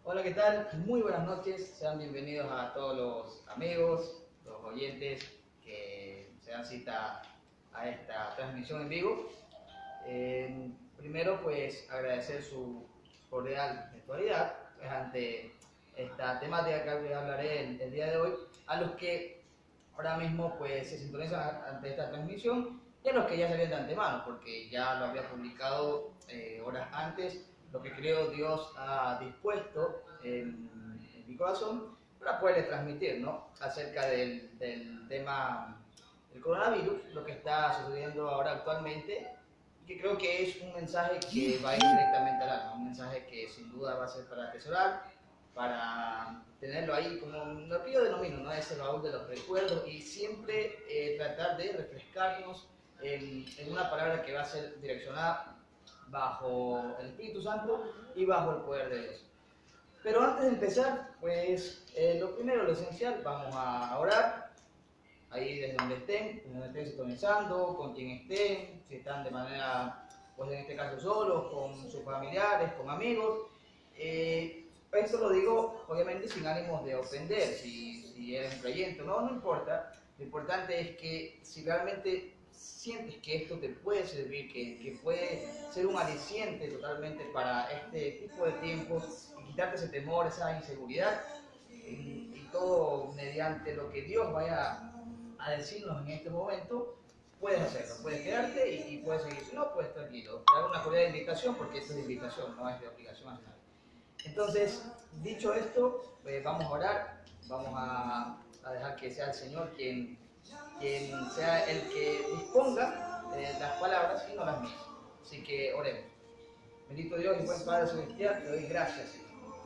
Hola, ¿qué tal? Muy buenas noches. Sean bienvenidos a todos los amigos, los oyentes que se dan cita a esta transmisión en vivo. Primero, pues agradecer su cordial virtualidad pues, ante esta temática que hablaré el día de hoy, a los que ahora mismo pues se sintonizan ante esta transmisión y a los que ya sabían de antemano, porque ya lo había publicado horas antes, lo que creo Dios ha dispuesto en mi corazón para poderles transmitir, ¿no? Acerca del tema del coronavirus, lo que está sucediendo ahora actualmente, que creo que es un mensaje que va a ir directamente al alma, un mensaje que sin duda va a ser para atesorar, para tenerlo ahí como lo que yo denomino, ¿no? Ese baúl de los recuerdos y siempre tratar de refrescarnos en una palabra que va a ser direccionada bajo el Espíritu Santo y bajo el poder de Dios. Pero antes de empezar, pues lo primero, lo esencial, vamos a orar ahí desde donde estén sintonizando, con quien estén, si están de manera, pues en este caso solos, con sus familiares, con amigos. Esto lo digo obviamente sin ánimos de ofender, si eres un creyente o no, no importa. Lo importante es que si realmente sientes que esto te puede servir, que puede ser un aliciente totalmente para este tipo de tiempos y quitarte ese temor, esa inseguridad, y todo mediante lo que Dios vaya a decirnos en este momento, puedes hacerlo, puedes quedarte y puedes seguir. Si no, pues tranquilo. Te hago una cordial invitación porque esto es de invitación, no es de obligación a nadie. Entonces, dicho esto, vamos a orar, vamos a dejar que sea el Señor quien sea el que disponga las palabras y no las mías. Así que oremos. Bendito Dios y buen Padre Celestial, te doy gracias, Señor.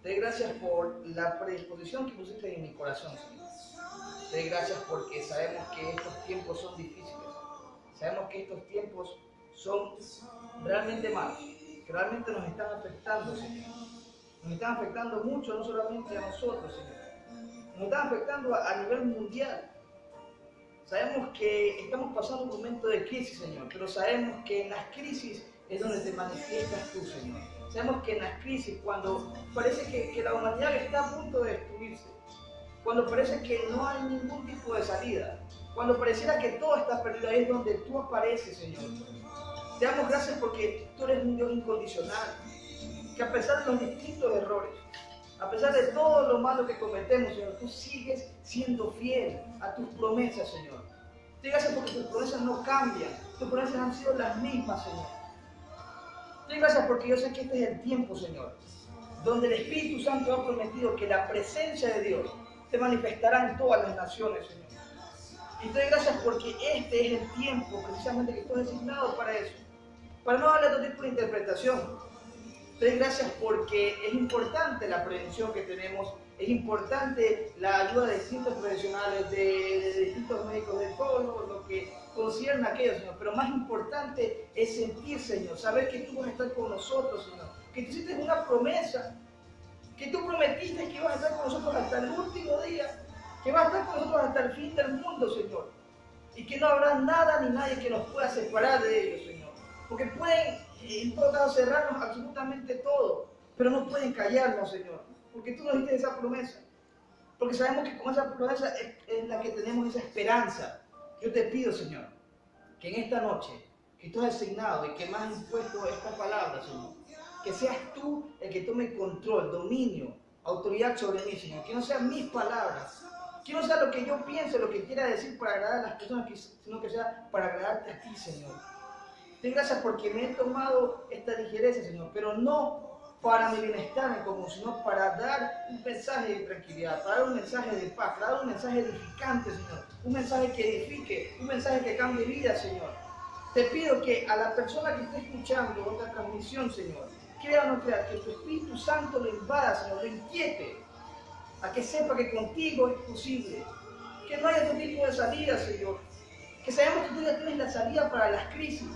Te doy gracias por la predisposición que pusiste en mi corazón, Señor. Te doy gracias porque sabemos que estos tiempos son difíciles. Sabemos que estos tiempos son realmente malos, que realmente nos están afectando, Señor. Nos están afectando mucho, no solamente a nosotros, Señor. Nos están afectando a nivel mundial. Sabemos que estamos pasando un momento de crisis, Señor, pero sabemos que en las crisis es donde te manifiestas tú, Señor. Sabemos que en las crisis, cuando parece que la humanidad está a punto de destruirse, cuando parece que no hay ningún tipo de salida, cuando pareciera que todo está perdido, ahí es donde tú apareces, Señor. Te damos gracias porque tú eres un Dios incondicional, que a pesar de los distintos errores, a pesar de todo lo malo que cometemos, Señor, tú sigues siendo fiel a tus promesas, Señor. Te doy gracias porque tus promesas no cambian, tus promesas han sido las mismas, Señor. Te doy gracias porque yo sé que este es el tiempo, Señor, donde el Espíritu Santo ha prometido que la presencia de Dios se manifestará en todas las naciones, Señor. Y te doy gracias porque este es el tiempo precisamente que tú has designado para eso, para no darle otro tipo de interpretación. Te doy gracias porque es importante la prevención que tenemos, es importante la ayuda de distintos profesionales, de distintos médicos, de todo lo que concierne a aquello, Señor. Pero más importante es sentir, Señor, saber que tú vas a estar con nosotros, Señor. Que tú hiciste una promesa, que tú prometiste que ibas a estar con nosotros hasta el último día, que vas a estar con nosotros hasta el fin del mundo, Señor. Y que no habrá nada ni nadie que nos pueda separar de ellos, Señor. Porque pueden, en todo caso, cerrarnos absolutamente todo, pero no pueden callarnos, Señor. Porque tú nos diste esa promesa. Porque sabemos que con esa promesa es la que tenemos esa esperanza. Yo te pido, Señor, que en esta noche, que tú has asignado y que me has impuesto esta palabra, Señor, que seas tú el que tome control, dominio, autoridad sobre mí, Señor. Que no sean mis palabras, que no sea lo que yo piense, lo que quiera decir para agradar a las personas, sino que sea para agradarte a ti, Señor. Te doy gracias porque me he tomado esta ligereza, Señor, pero no para mi bienestar en común, sino para dar un mensaje de tranquilidad, para dar un mensaje de paz, para dar un mensaje edificante, Señor, un mensaje que edifique, un mensaje que cambie vida, Señor. Te pido que a la persona que esté escuchando esta transmisión, Señor, crea o no crea, que tu Espíritu Santo lo invada, Señor, lo inquiete, a que sepa que contigo es posible, que no hay otro tipo de salida, Señor, que sabemos que tú ya tienes la salida para las crisis,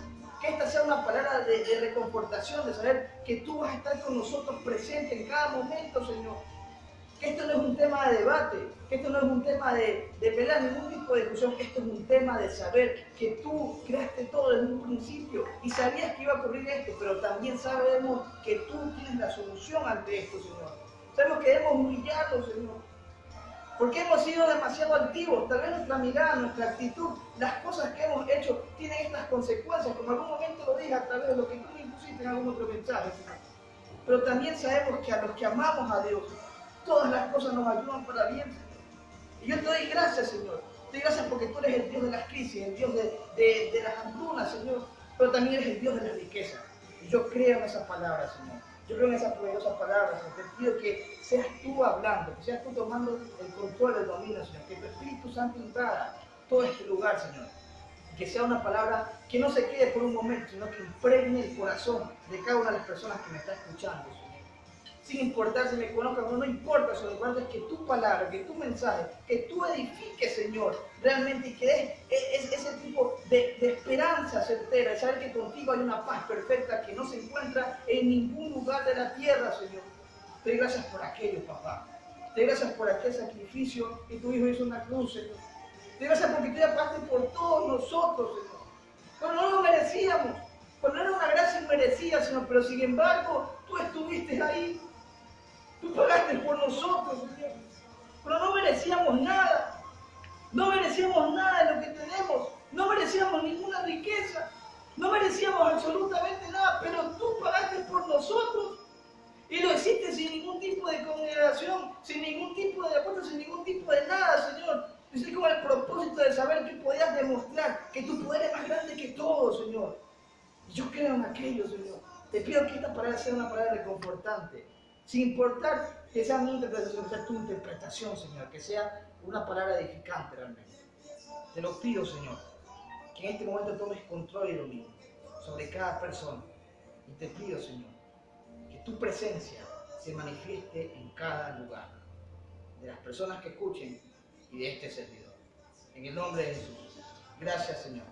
que esta sea una palabra de reconfortación, de saber que tú vas a estar con nosotros presente en cada momento, Señor. Que esto no es un tema de debate, que esto no es un tema de pelear ningún tipo de discusión, esto es un tema de saber que tú creaste todo desde un principio y sabías que iba a ocurrir esto, pero también sabemos que tú tienes la solución ante esto, Señor. Sabemos que debemos humillarlo, Señor, porque hemos sido demasiado altivos, tal vez nuestra mirada, nuestra actitud, las cosas que hemos hecho tienen estas consecuencias, como en algún momento lo dije a través de lo que tú me impusiste en algún otro mensaje, Señor. Pero también sabemos que a los que amamos a Dios, todas las cosas nos ayudan para bien, Señor. Y yo te doy gracias, Señor. Te doy gracias porque tú eres el Dios de las crisis, el Dios de las hambrunas, Señor. Pero también eres el Dios de la riqueza. Y yo creo en esas palabras, Señor. Yo creo en esas poderosas palabras, Señor. Te pido que seas tú hablando, que seas tú tomando el control del dominio, Señor. Que tu Espíritu Santo invada todo este lugar, Señor. Y que sea una palabra que no se quede por un momento, sino que impregne el corazón de cada una de las personas que me está escuchando, Señor. Sin importar si me conozcan o no, no importa, solo importa es que tu palabra, que tu mensaje, que tú edifiques, Señor, realmente y que des ese tipo de esperanza certera, de saber que contigo hay una paz perfecta que no se encuentra en ningún lugar de la tierra, Señor. Te doy gracias por aquello, papá. Te doy gracias por aquel sacrificio que tu Hijo hizo en la cruz, Señor. Te doy gracias porque tú ya pagaste por todos nosotros, Señor. Pero no lo merecíamos, pero no era una gracia inmerecida, Señor, pero sin embargo, tú estuviste ahí. Tú pagaste por nosotros, Señor. Pero no merecíamos nada. No merecíamos nada de lo que tenemos. No merecíamos ninguna riqueza. No merecíamos absolutamente nada. Pero tú pagaste por nosotros. Y lo hiciste sin ningún tipo de consideración, sin ningún tipo de apuesta, sin ningún tipo de nada, Señor. Lo hiciste con el propósito de saber que podías demostrar que tu poder es más grande que todo, Señor. Y yo creo en aquello, Señor. Te pido que esta palabra sea una palabra reconfortante. Sin importar que sea mi interpretación, que sea tu interpretación, Señor, que sea una palabra edificante realmente. Te lo pido, Señor, que en este momento tomes control y dominio sobre cada persona. Y te pido, Señor, que tu presencia se manifieste en cada lugar, de las personas que escuchen y de este servidor. En el nombre de Jesús. Gracias, Señor.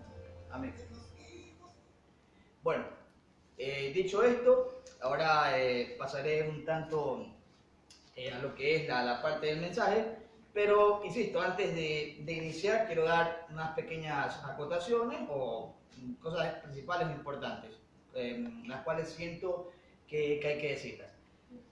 Amén. Bueno, dicho esto, ahora pasaré un tanto a lo que es la parte del mensaje, pero insisto, antes de iniciar quiero dar unas pequeñas acotaciones o cosas principales e importantes, las cuales siento que hay que decirlas.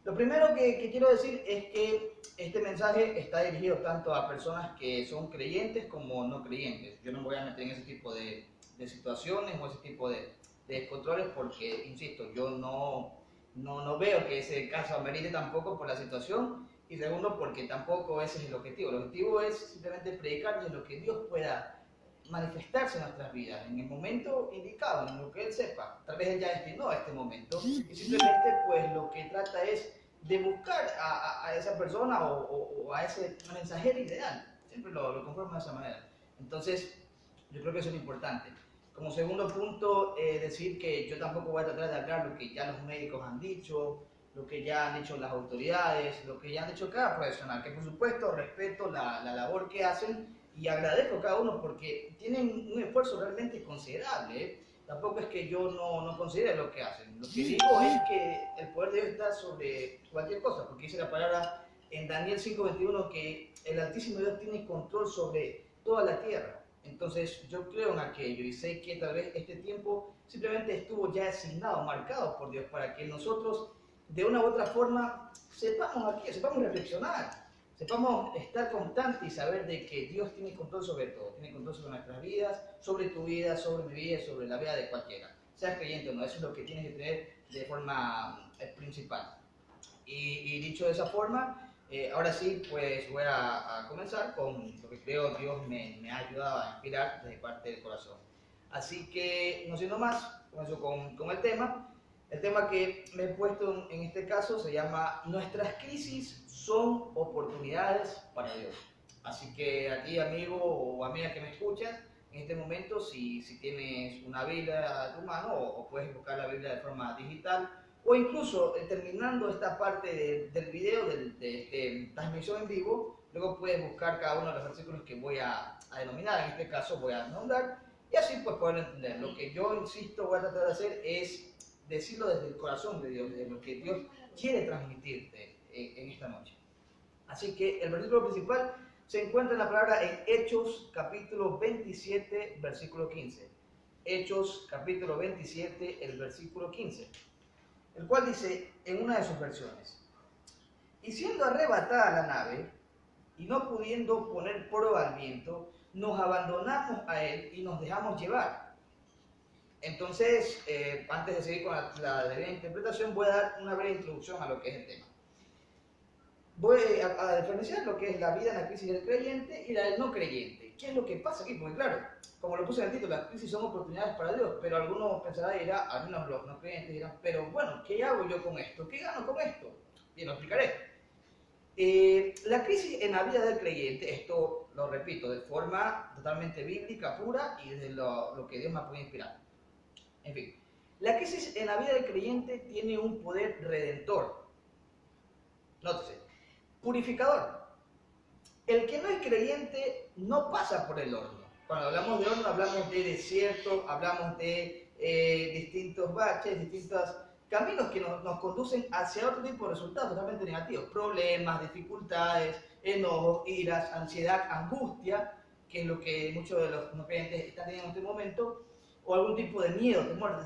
Lo primero que quiero decir es que este mensaje está dirigido tanto a personas que son creyentes como no creyentes. Yo no me voy a meter en ese tipo de situaciones o ese tipo de descontroles porque, insisto, yo no veo que ese caso amerite tampoco por la situación y segundo porque tampoco ese es el objetivo. El objetivo es simplemente predicar de lo que Dios pueda manifestarse en nuestras vidas, en el momento indicado, en lo que Él sepa. Tal vez Él ya destinó a este momento y simplemente pues lo que trata es de buscar a esa persona o a ese mensajero ideal. Siempre lo conformo de esa manera. Entonces, yo creo que eso es importante. Como segundo punto, decir que yo tampoco voy a tratar de hablar lo que ya los médicos han dicho, lo que ya han dicho las autoridades, lo que ya han dicho cada profesional, que por supuesto respeto la labor que hacen y agradezco a cada uno porque tienen un esfuerzo realmente considerable. Tampoco es que yo no considere lo que hacen. Lo que digo es que el poder de Dios está sobre cualquier cosa, porque dice la palabra en Daniel 5:21 que el Altísimo Dios tiene control sobre toda la tierra. Entonces yo creo en aquello y sé que tal vez este tiempo simplemente estuvo ya asignado, marcado por Dios para que nosotros de una u otra forma sepamos aquí, sepamos reflexionar, sepamos estar constantes y saber de que Dios tiene control sobre todo, tiene control sobre nuestras vidas, sobre tu vida, sobre mi vida, sobre la vida de cualquiera. Seas creyente o no, eso es lo que tienes que tener de forma principal. Y dicho de esa forma, ahora sí, pues voy a comenzar con lo que creo Dios me ha ayudado a inspirar desde parte del corazón. Así que, no siendo más, comienzo con el tema. El tema que me he puesto en este caso se llama Nuestras crisis son oportunidades para Dios. Así que a ti, amigo o amiga que me escuchas, en este momento, si tienes una Biblia a tu mano o puedes buscar la Biblia de forma digital, o incluso terminando esta parte del video, de esta transmisión en vivo, luego puedes buscar cada uno de los versículos que voy a denominar, en este caso voy a nombrar, y así pues poder entender. Lo que yo insisto voy a tratar de hacer es decirlo desde el corazón de Dios, de lo que Dios quiere transmitirte en esta noche. Así que el versículo principal se encuentra en la palabra en Hechos capítulo 27, versículo 15. Hechos capítulo 27, el versículo 15, el cual dice en una de sus versiones: y siendo arrebatada la nave, y no pudiendo poner prueba al viento, nos abandonamos a él y nos dejamos llevar. Entonces, antes de seguir con la debida interpretación, voy a dar una breve introducción a lo que es el tema. Voy a diferenciar lo que es la vida en la crisis del creyente y la del no creyente. ¿Qué es lo que pasa aquí? Porque claro, como lo puse en el título, las crisis son oportunidades para Dios, pero algunos pensarán y dirán, al menos los no creyentes dirán, pero bueno, ¿qué hago yo con esto? ¿Qué gano con esto? Bien, lo explicaré. La crisis en la vida del creyente, esto lo repito, de forma totalmente bíblica, pura y desde lo que Dios me puede inspirar. En fin, la crisis en la vida del creyente tiene un poder redentor. Nótese, purificador. El que no es creyente no pasa por el horno. Cuando hablamos de horno hablamos de desierto, hablamos de distintos baches, distintos caminos que nos conducen hacia otro tipo de resultados totalmente negativos. Problemas, dificultades, enojos, iras, ansiedad, angustia, que es lo que muchos de los no creyentes están teniendo en este momento, o algún tipo de miedo, temor, de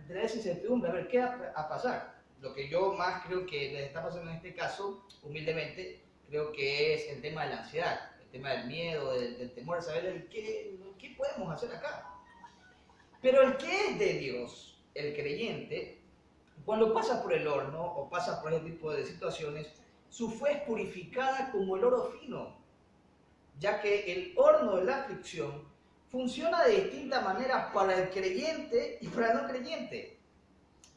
tener esa incertidumbre, a ver qué va a pasar. Lo que yo más creo que les está pasando en este caso, humildemente, creo que es el tema de la ansiedad, el tema del miedo, del temor, de saber qué podemos hacer acá. Pero el que es de Dios, el creyente, cuando pasa por el horno o pasa por ese tipo de situaciones, su fe es purificada como el oro fino, ya que el horno de la aflicción funciona de distinta manera para el creyente y para el no creyente.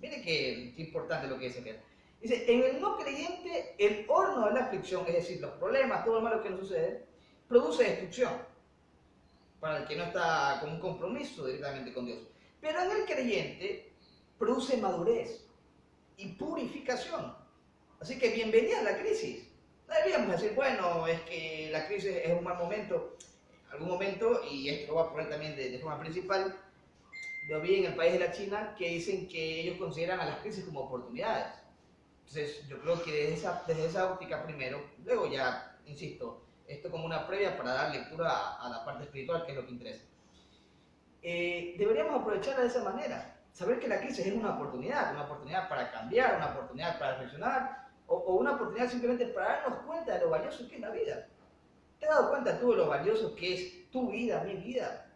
Mire qué importante lo que dice aquí. Dice, en el no creyente, el horno de la aflicción, es decir, los problemas, todo lo malo que nos sucede, produce destrucción para el que no está con un compromiso directamente con Dios. Pero en el creyente, produce madurez y purificación. Así que bienvenida a la crisis. No deberíamos decir, bueno, es que la crisis es un mal momento. En algún momento, y esto lo voy a poner también de forma principal, yo vi en el país de la China que dicen que ellos consideran a las crisis como oportunidades. Entonces, yo creo que desde esa óptica primero, luego ya, insisto, esto como una previa para dar lectura a la parte espiritual, que es lo que interesa. Deberíamos aprovecharla de esa manera, saber que la crisis es una oportunidad para cambiar, una oportunidad para reflexionar, o una oportunidad simplemente para darnos cuenta de lo valioso que es la vida. ¿Te has dado cuenta tú de lo valioso que es tu vida, mi vida?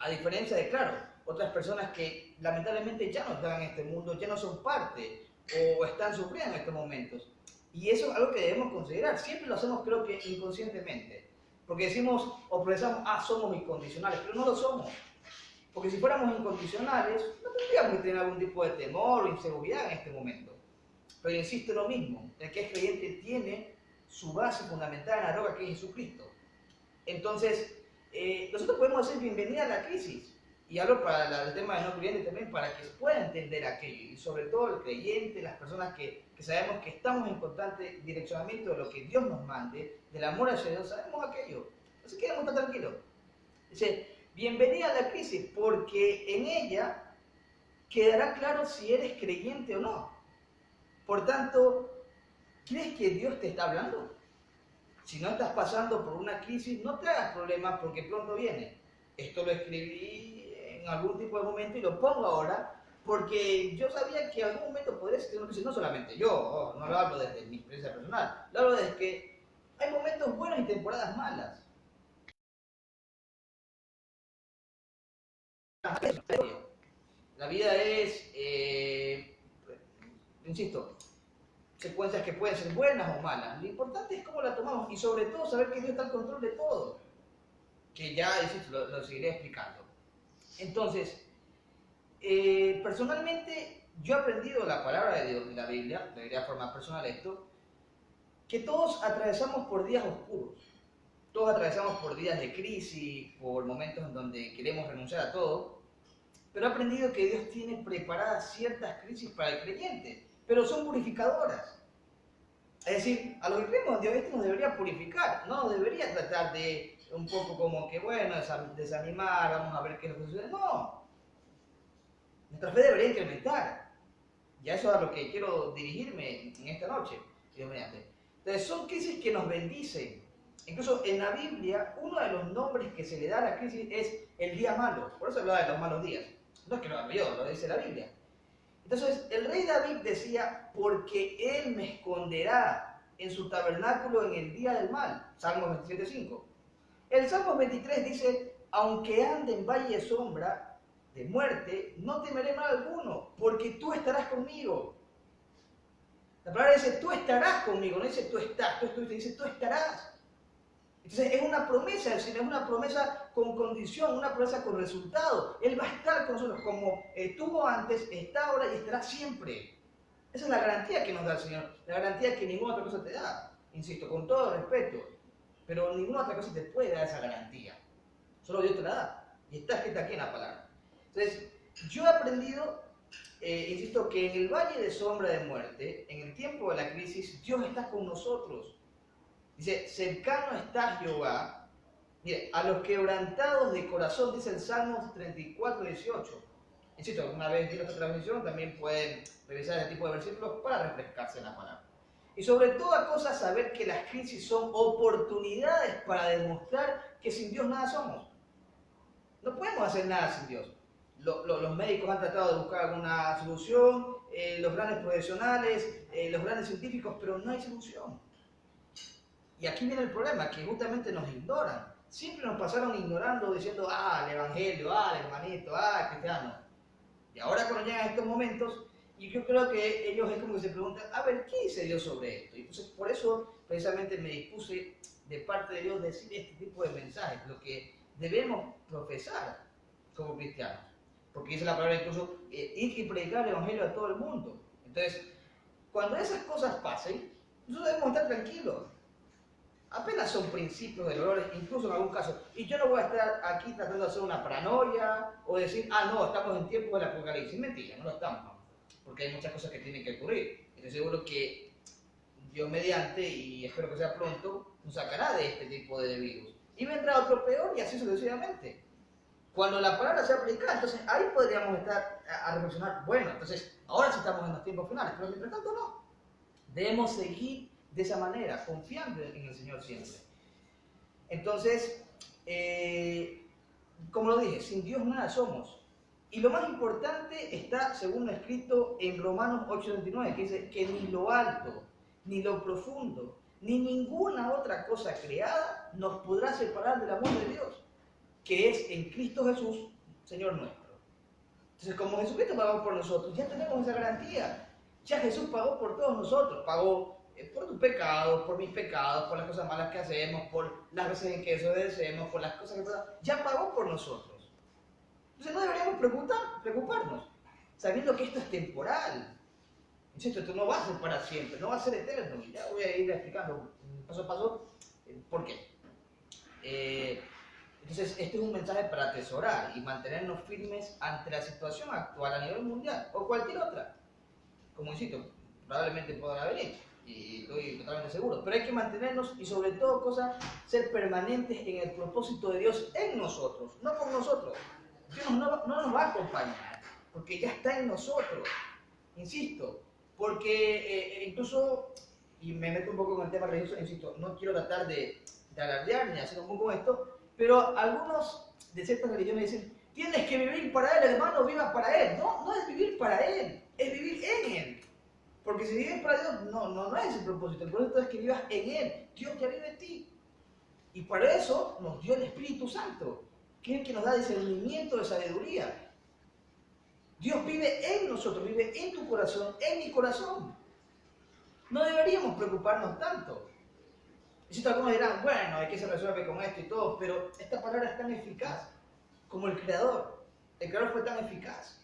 A diferencia de, claro, otras personas que lamentablemente ya no están en este mundo, ya no son parte o están sufriendo en estos momentos. Y eso es algo que debemos considerar. Siempre lo hacemos, creo que inconscientemente. Porque decimos o pensamos, somos incondicionales, pero no lo somos. Porque si fuéramos incondicionales, no tendríamos que tener algún tipo de temor o inseguridad en este momento. Pero insisto en lo mismo, el que es creyente tiene su base fundamental en la roca que es Jesucristo. Entonces, nosotros podemos decir bienvenida a la crisis. Y hablo para el tema de no creyente también, para que pueda entender aquello. Y sobre todo el creyente, las personas que sabemos que estamos en constante direccionamiento de lo que Dios nos mande, del amor hacia Dios, sabemos aquello. Así que debemos estar tranquilos. Dice, bienvenida a la crisis, porque en ella quedará claro si eres creyente o no. Por tanto, ¿crees que Dios te está hablando? Si no estás pasando por una crisis, no te hagas problemas porque pronto viene. Esto lo escribí en algún tipo de momento y lo pongo ahora porque yo sabía que en algún momento podría ser una crisis, no solamente yo, no lo hablo desde mi experiencia personal, lo hablo desde que hay momentos buenos y temporadas malas. La vida es, insisto, secuencias que pueden ser buenas o malas. Lo importante es cómo la tomamos y sobre todo saber que Dios está al control de todo. Que ya, insisto, lo seguiré explicando. Entonces, personalmente, yo he aprendido la palabra de Dios, de la Biblia, de forma personal esto, que todos atravesamos por días oscuros. Todos atravesamos por días de crisis, por momentos en donde queremos renunciar a todo, pero he aprendido que Dios tiene preparadas ciertas crisis para el creyente, pero son purificadoras. Es decir, a los que creemos en Dios, esto nos debería purificar, no nos debería tratar de un poco como que, bueno, desanimar, vamos a ver qué es lo que sucede. No, nuestra fe debería incrementar. Ya eso es a lo que quiero dirigirme en esta noche, Dios mediante. Entonces son crisis que nos bendicen. Incluso en la Biblia, uno de los nombres que se le da a la crisis es el día malo. Por eso hablaba de los malos días. No es que lo haga yo, lo dice la Biblia. Entonces el rey David decía, porque él me esconderá en su tabernáculo en el día del mal. Salmos 27:5. El Salmo 23 dice, aunque ande en valle de sombra de muerte, no temeré mal alguno, porque tú estarás conmigo. La palabra dice, tú estarás conmigo, no dice tú estás, tú estuviste, dice tú estarás. Entonces es una promesa del Señor, es una promesa con condición, una promesa con resultado. Él va a estar con nosotros como estuvo antes, está ahora y estará siempre. Esa es la garantía que nos da el Señor, la garantía que ninguna otra cosa te da. Insisto, con todo respeto, pero ninguna otra cosa te puede dar esa garantía. Solo Dios te la da. Y está escrita aquí en la palabra. Entonces, yo he aprendido, insisto, que en el valle de sombra de muerte, en el tiempo de la crisis, Dios está con nosotros. Dice, cercano está Jehová. Mire, a los quebrantados de corazón, dice el Salmo 34:18. Insisto, una vez vi esta transmisión, también pueden revisar este tipo de versículos para refrescarse en la palabra. Y sobre toda cosa, saber que las crisis son oportunidades para demostrar que sin Dios nada somos. No podemos hacer nada sin Dios. Los médicos han tratado de buscar alguna solución, los grandes profesionales, los grandes científicos, pero no hay solución. Y aquí viene el problema, que justamente nos ignoran. Siempre nos pasaron ignorando, diciendo, el evangelio, el hermanito, el cristiano. Y ahora cuando llegan estos momentos, y yo creo que ellos es como que se preguntan, a ver, ¿qué dice Dios sobre esto? Y entonces por eso precisamente me dispuse de parte de Dios decir este tipo de mensajes, lo que debemos profesar como cristianos. Porque dice la palabra incluso, ir y predicar el evangelio a todo el mundo. Entonces, cuando esas cosas pasen, nosotros debemos estar tranquilos. Apenas son principios de dolores, incluso en algún caso. Y yo no voy a estar aquí tratando de hacer una paranoia o decir, no, estamos en tiempo del apocalipsis. Mentira, no lo estamos. ¿No? Porque hay muchas cosas que tienen que ocurrir. Estoy seguro que Dios mediante, y espero que sea pronto, nos sacará de este tipo de virus. Y vendrá otro peor y así sucesivamente. Cuando la palabra sea aplicada, entonces ahí podríamos estar a reflexionar, bueno, entonces ahora sí estamos en los tiempos finales, pero mientras tanto no. Debemos seguir de esa manera, confiando en el Señor siempre. Entonces, como lo dije, sin Dios nada somos. Y lo más importante está, según lo escrito en Romanos 8:29, que dice que ni lo alto, ni lo profundo, ni ninguna otra cosa creada nos podrá separar del amor de Dios, que es en Cristo Jesús, Señor nuestro. Entonces, como Jesucristo pagó por nosotros, ya tenemos esa garantía. Ya Jesús pagó por todos nosotros, pagó por tus pecados, por mis pecados, por las cosas malas que hacemos, por las veces en que desobedecemos, por las cosas que pasan. Ya pagó por nosotros. Entonces no deberíamos preocuparnos, sabiendo que esto es temporal. Insisto, esto no va a ser para siempre, no va a ser eterno. Y ya voy a ir explicando paso a paso por qué. Entonces, este es un mensaje para atesorar y mantenernos firmes ante la situación actual a nivel mundial o cualquier otra. Como insisto, probablemente podrá venir y estoy totalmente seguro, pero hay que mantenernos y sobre todo ser permanentes en el propósito de Dios en nosotros, no por nosotros. Dios no nos va a acompañar porque ya está en nosotros, insisto, porque incluso, y me meto un poco con el tema religioso, insisto, no quiero tratar de alardear ni hacer un poco esto, pero algunos de ciertas religiones dicen, tienes que vivir para Él, hermano, viva para Él. No es vivir para Él, es vivir en Él. Porque si vives para Dios, no es el propósito. El propósito es que vivas en Él. Dios ya vive en ti. Y para eso nos dio el Espíritu Santo, que es el que nos da discernimiento de sabiduría. Dios vive en nosotros, vive en tu corazón, en mi corazón. No deberíamos preocuparnos tanto. Y si algunos dirán, bueno, hay que se resuelve con esto y todo, pero esta palabra es tan eficaz como el Creador. El Creador fue tan eficaz.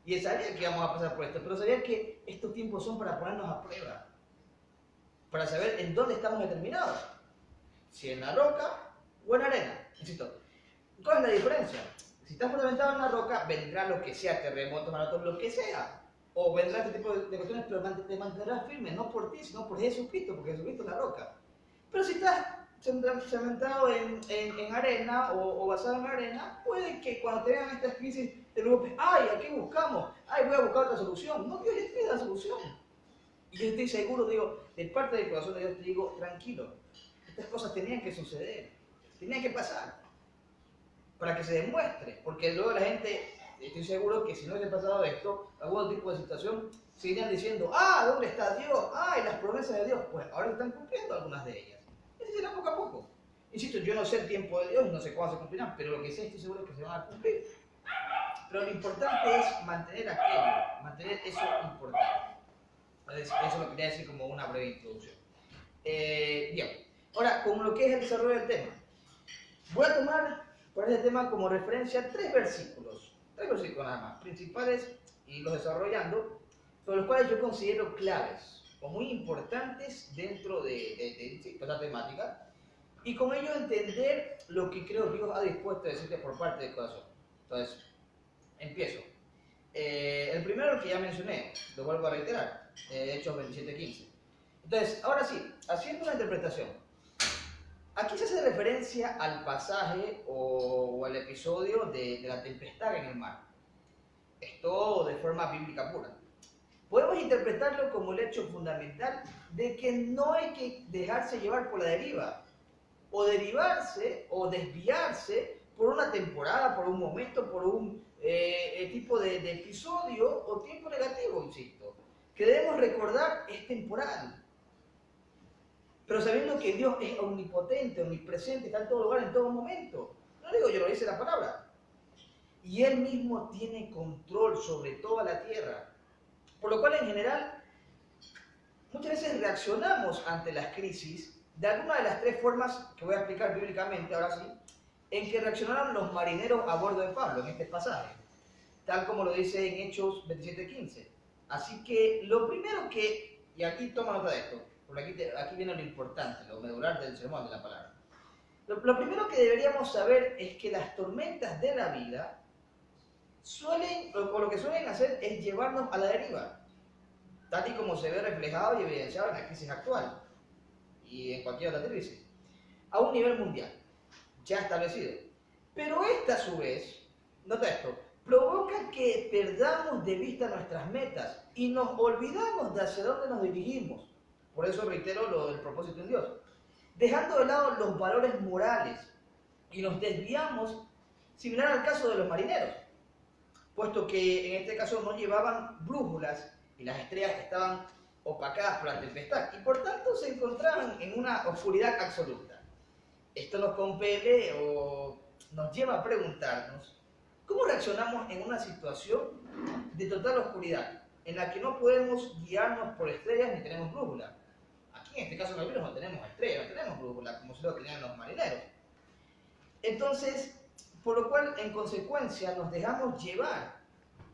Y él sabía que íbamos a pasar por esto, pero sabía que estos tiempos son para ponernos a prueba. Para saber en dónde estamos determinados. Si en la roca o en la arena. Insisto, ¿cuál es la diferencia? Si estás fundamentado en la roca, vendrá lo que sea, terremotos, maratón, lo que sea. O vendrá este tipo de cuestiones, pero te mantendrás firme, no por ti, sino por Jesucristo, porque Jesucristo es la roca. Pero si estás cementado en arena o basado en arena, puede que cuando te vean estas crisis te preocupes, ¿a qué buscamos? Voy a buscar otra solución. No, Dios ya tiene la solución. Y yo estoy seguro, digo, de parte del corazón de Dios te digo, tranquilo, estas cosas tenían que suceder, tenían que pasar, para que se demuestre, porque luego la gente, estoy seguro que si no hubiese pasado esto, algún tipo de situación, seguirían diciendo, ¿dónde está Dios? Y las promesas de Dios, pues ahora están cumpliendo algunas de ellas. Eso será poco a poco. Insisto, yo no sé el tiempo de Dios, no sé cuándo se cumplirán, pero lo que sé estoy seguro es que se van a cumplir. Pero lo importante es mantener aquello, mantener eso importante. Entonces, eso lo quería decir como una breve introducción. Bien, ahora, con lo que es el desarrollo del tema, voy a tomar por este tema como referencia tres versículos nada más, principales, y los desarrollando, pero los cuales yo considero claves o muy importantes dentro de esta temática, y con ello entender lo que creo que Dios ha dispuesto a decirte por parte del corazón. Entonces, empiezo. El primero que ya mencioné, lo vuelvo a reiterar, Hechos 27:15. Entonces, ahora sí, haciendo una interpretación. Aquí se hace referencia al pasaje o al episodio de la tempestad en el mar. Esto de forma bíblica pura. Podemos interpretarlo como el hecho fundamental de que no hay que dejarse llevar por la deriva, o derivarse o desviarse por una temporada, por un momento, por un tipo de episodio o tiempo negativo, insisto. Que debemos recordar es temporal. Pero sabiendo que Dios es omnipotente, omnipresente, está en todo lugar, en todo momento. No lo digo yo, lo dice la palabra. Y Él mismo tiene control sobre toda la tierra. Por lo cual, en general, muchas veces reaccionamos ante las crisis de alguna de las tres formas que voy a explicar bíblicamente, ahora sí, en que reaccionaron los marineros a bordo de Pablo en este pasaje, tal como lo dice en Hechos 27:15. Así que lo primero que, y aquí toma nota de esto, porque aquí viene lo importante, lo medular del sermón de la palabra. Lo primero que deberíamos saber es que las tormentas de la vida lo que suelen hacer es llevarnos a la deriva, tal y como se ve reflejado y evidenciado en la crisis actual y en cualquier otra crisis, a un nivel mundial, ya establecido. Pero esta a su vez, nota esto, provoca que perdamos de vista nuestras metas y nos olvidamos de hacia dónde nos dirigimos. Por eso reitero lo del propósito en Dios. Dejando de lado los valores morales y nos desviamos, similar al caso de los marineros, puesto que en este caso no llevaban brújulas y las estrellas estaban opacadas por la tempestad y por tanto se encontraban en una oscuridad absoluta. Esto nos compele o nos lleva a preguntarnos cómo reaccionamos en una situación de total oscuridad en la que no podemos guiarnos por estrellas ni tenemos brújula. Aquí en este caso nosotros no tenemos estrellas, no tenemos brújula como se lo tenían los marineros. Entonces, por lo cual en consecuencia nos dejamos llevar.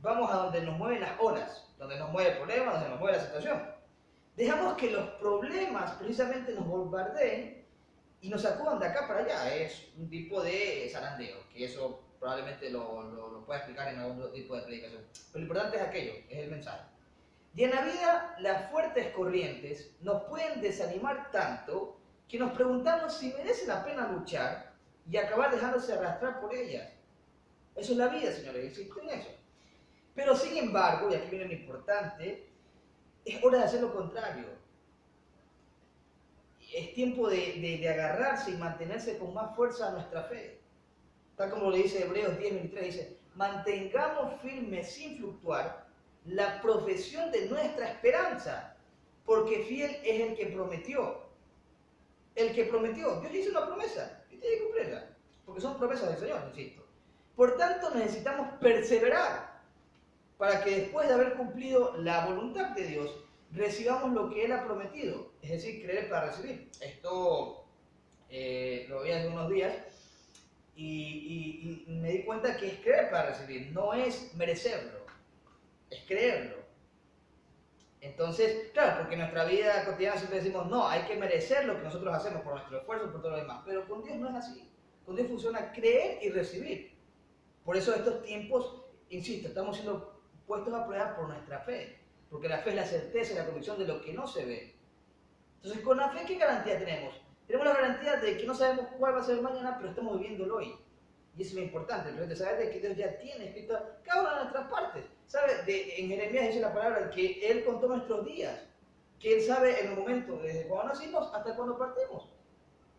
Vamos a donde nos mueven las olas, donde nos mueve el problema, donde nos mueve la situación. Dejamos que los problemas precisamente nos bombardeen y nos sacudan de acá para allá. Es un tipo de zarandeo, que eso probablemente lo pueda explicar en algún tipo de predicación. Pero lo importante es aquello, es el mensaje. Y en la vida, las fuertes corrientes nos pueden desanimar tanto que nos preguntamos si merece la pena luchar y acabar dejándose arrastrar por ellas. Eso es la vida, señores, existe en eso. Pero sin embargo, y aquí viene lo importante, es hora de hacer lo contrario. Es tiempo de agarrarse y mantenerse con más fuerza a nuestra fe. Tal como lo dice Hebreos 10:23, dice, mantengamos firmes sin fluctuar la profesión de nuestra esperanza, porque fiel es el que prometió. El que prometió, Dios hizo una promesa y tiene que cumplirla, porque son promesas del Señor, insisto. Por tanto, necesitamos perseverar para que después de haber cumplido la voluntad de Dios, recibamos lo que Él ha prometido, es decir, creer para recibir. Esto lo vi hace unos días y me di cuenta que es creer para recibir, no es merecerlo, es creerlo. Entonces, claro, porque en nuestra vida cotidiana siempre decimos, no, hay que merecer lo que nosotros hacemos por nuestro esfuerzo, por todo lo demás, pero con Dios no es así. Con Dios funciona creer y recibir. Por eso estos tiempos, insisto, estamos siendo puestos a prueba por nuestra fe, porque la fe es la certeza y la convicción de lo que no se ve. Entonces, con la fe, ¿qué garantía tenemos? Tenemos la garantía de que no sabemos cuál va a ser el mañana, pero estamos viviéndolo hoy. Y eso es lo importante, de saber de que Dios ya tiene escrito cada una de nuestras partes. ¿Sabe? En Jeremías dice la palabra que Él contó nuestros días. que Él sabe en el momento, desde cuando nacimos hasta cuando partimos.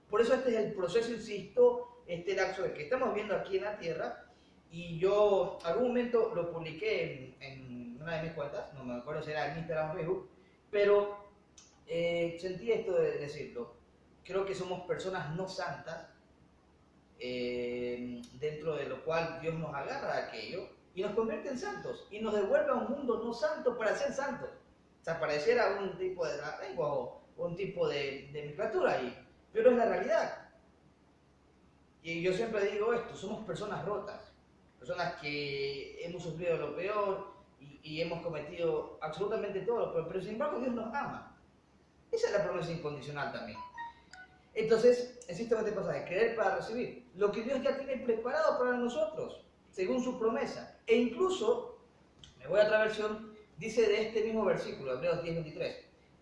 Por eso este es el proceso, insisto, este lapso que estamos viendo aquí en la tierra. Y yo algún momento lo publiqué en una de mis cuentas, no me acuerdo si era en Instagram o Facebook, pero sentí esto de decirlo. Creo que somos personas no santas, dentro de lo cual Dios nos agarra a aquello y nos convierte en santos y nos devuelve a un mundo no santo para ser santos. O sea, pareciera un tipo de lengua o un tipo de mezclatura ahí, pero es la realidad. Y yo siempre digo esto, somos personas rotas, personas que hemos sufrido lo peor y hemos cometido absolutamente todo lo peor, pero sin embargo Dios nos ama. Esa es la promesa incondicional también. Entonces, existe este pasaje, creer para recibir, lo que Dios ya tiene preparado para nosotros, según su promesa. E incluso, me voy a otra versión, dice de este mismo versículo, Hebreos 10:23,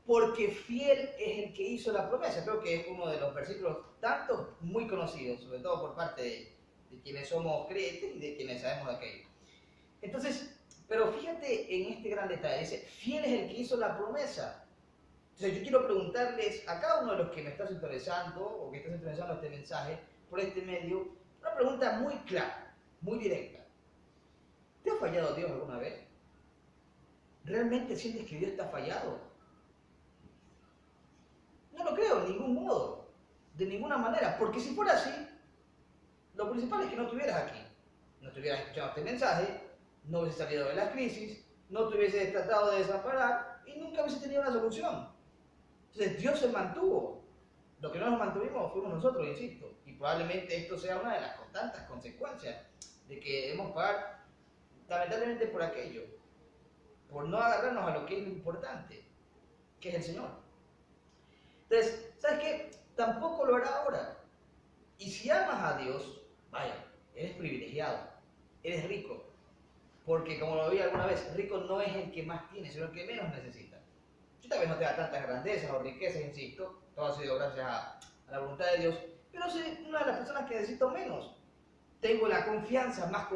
porque fiel es el que hizo la promesa. Creo que es uno de los versículos tanto muy conocidos, sobre todo por parte de quienes somos creyentes y de quienes sabemos de aquello. Entonces, pero fíjate en este gran detalle, dice, fiel es el que hizo la promesa. Entonces yo quiero preguntarles a cada uno de los que me estás interesando o que estás interesando este mensaje por este medio, una pregunta muy clara, muy directa. ¿Te ha fallado Dios alguna vez? ¿Realmente sientes que Dios te ha fallado? No lo creo, de ningún modo, de ninguna manera, porque si fuera así, lo principal es que no estuvieras aquí, no estuvieras escuchando este mensaje, no hubieses salido de la crisis, no te hubieses tratado de desamparar y nunca hubieses tenido una solución. Entonces Dios se mantuvo. Lo que no nos mantuvimos fuimos nosotros, insisto. Y probablemente esto sea una de las tantas consecuencias de que debemos pagar lamentablemente por aquello. Por no agarrarnos a lo que es lo importante, que es el Señor. Entonces, ¿sabes qué? Tampoco lo hará ahora. Y si amas a Dios, vaya, eres privilegiado, eres rico. Porque como lo vi alguna vez, rico no es el que más tiene, sino el que menos necesita. Yo tal vez no tenga tantas grandezas o riquezas, insisto, todo ha sido gracias a la voluntad de Dios, pero soy una de las personas que necesito menos. Tengo la confianza, más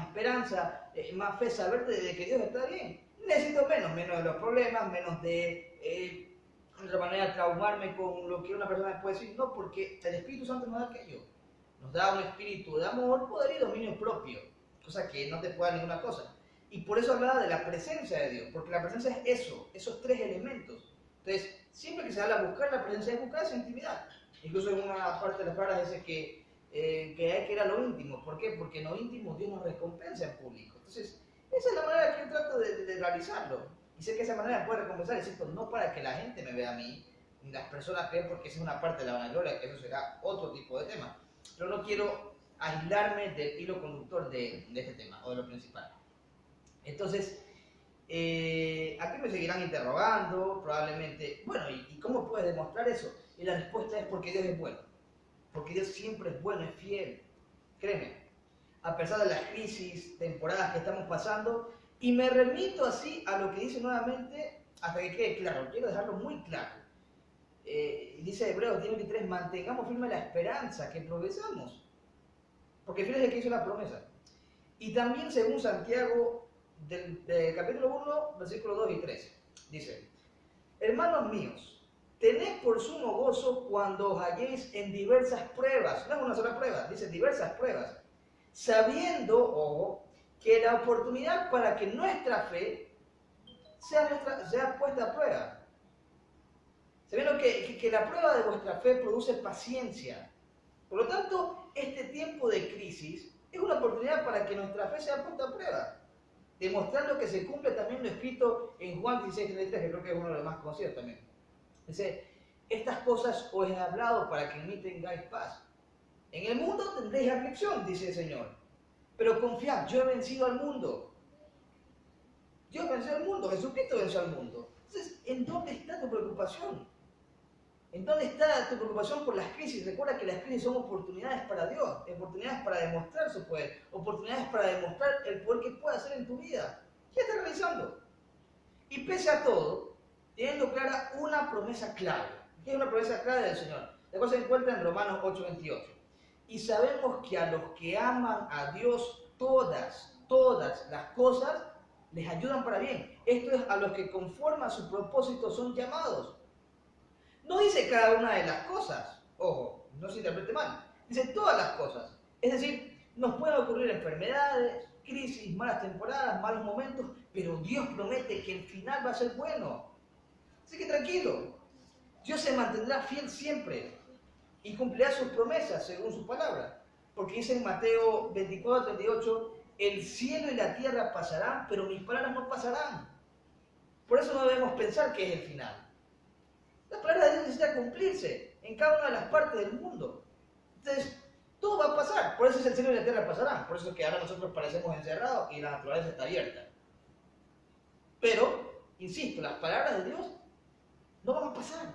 esperanza, más fe, saber de que Dios está bien. Necesito menos de los problemas, menos de otra manera traumarme con lo que una persona puede decir. No, porque el Espíritu Santo nos da aquello. Nos da un espíritu de amor, poder y dominio propio, cosa que no te puede dar ninguna cosa. Y por eso hablaba de la presencia de Dios, porque la presencia es eso, esos tres elementos. Entonces, siempre que se habla de buscar la presencia, es buscar esa intimidad. Incluso en una parte de las palabras dice que hay que ir a lo íntimo. ¿Por qué? Porque en lo íntimo Dios nos recompensa en público. Entonces, esa es la manera que yo trato de realizarlo. Y sé que esa manera me puede recompensar, insisto, no para que la gente me vea a mí, ni las personas creen, porque esa es una parte de la vanagloria, que eso será otro tipo de tema. Pero no quiero aislarme del hilo conductor de este tema, o de lo principal. Entonces, aquí me seguirán interrogando, probablemente, bueno, ¿y cómo puedes demostrar eso? Y la respuesta es porque Dios es bueno, porque Dios siempre es bueno, es fiel, créeme, a pesar de las crisis, temporadas que estamos pasando, y me remito así a lo que dice nuevamente, hasta que quede claro, quiero dejarlo muy claro. Dice Hebreos 10:23, mantengamos firme la esperanza que progresamos, porque fiel es el que hizo la promesa. Y también según Santiago, del capítulo 1, versículos 2 y 3, dice, hermanos míos, tened por sumo gozo cuando os halléis en diversas pruebas, no es una sola prueba, dice diversas pruebas, sabiendo, ojo, que la oportunidad para que nuestra fe sea puesta a prueba. Sabiendo que la prueba de vuestra fe produce paciencia. Por lo tanto, este tiempo de crisis es una oportunidad para que nuestra fe sea puesta a prueba, demostrando que se cumple también lo escrito en Juan 16:33, que creo que es uno de los más conocidos también. Dice, estas cosas os he hablado para que en mí tengáis paz. En el mundo tendréis aflicción, dice el Señor, pero confiad, yo he vencido al mundo. Dios venció al mundo, Jesucristo venció al mundo. Entonces, ¿en dónde está tu preocupación? ¿En dónde está tu preocupación por las crisis? Recuerda que las crisis son oportunidades para Dios, oportunidades para demostrar su poder, oportunidades para demostrar el poder que puede hacer en tu vida. ¿Qué estás realizando? Y pese a todo, teniendo clara una promesa clave. ¿Qué es una promesa clave del Señor? La cosa se encuentra en Romanos 8:28. Y sabemos que a los que aman a Dios, todas las cosas les ayudan para bien. esto es a los que conforme a su propósito son llamados. No dice cada una de las cosas, ojo, no se interprete mal, dice todas las cosas. Es decir, nos pueden ocurrir enfermedades, crisis, malas temporadas, malos momentos, pero Dios promete que el final va a ser bueno. Así que tranquilo, Dios se mantendrá fiel siempre y cumplirá sus promesas según su palabra. Porque dice en Mateo 24:38, el cielo y la tierra pasarán, pero mis palabras no pasarán. Por eso no debemos pensar que es el final. La palabra de Dios necesita cumplirse en cada una de las partes del mundo. Entonces, todo va a pasar. Por eso es el cielo y la tierra pasarán. Por eso es que ahora nosotros parecemos encerrados y la naturaleza está abierta. Pero, insisto, las palabras de Dios no van a pasar.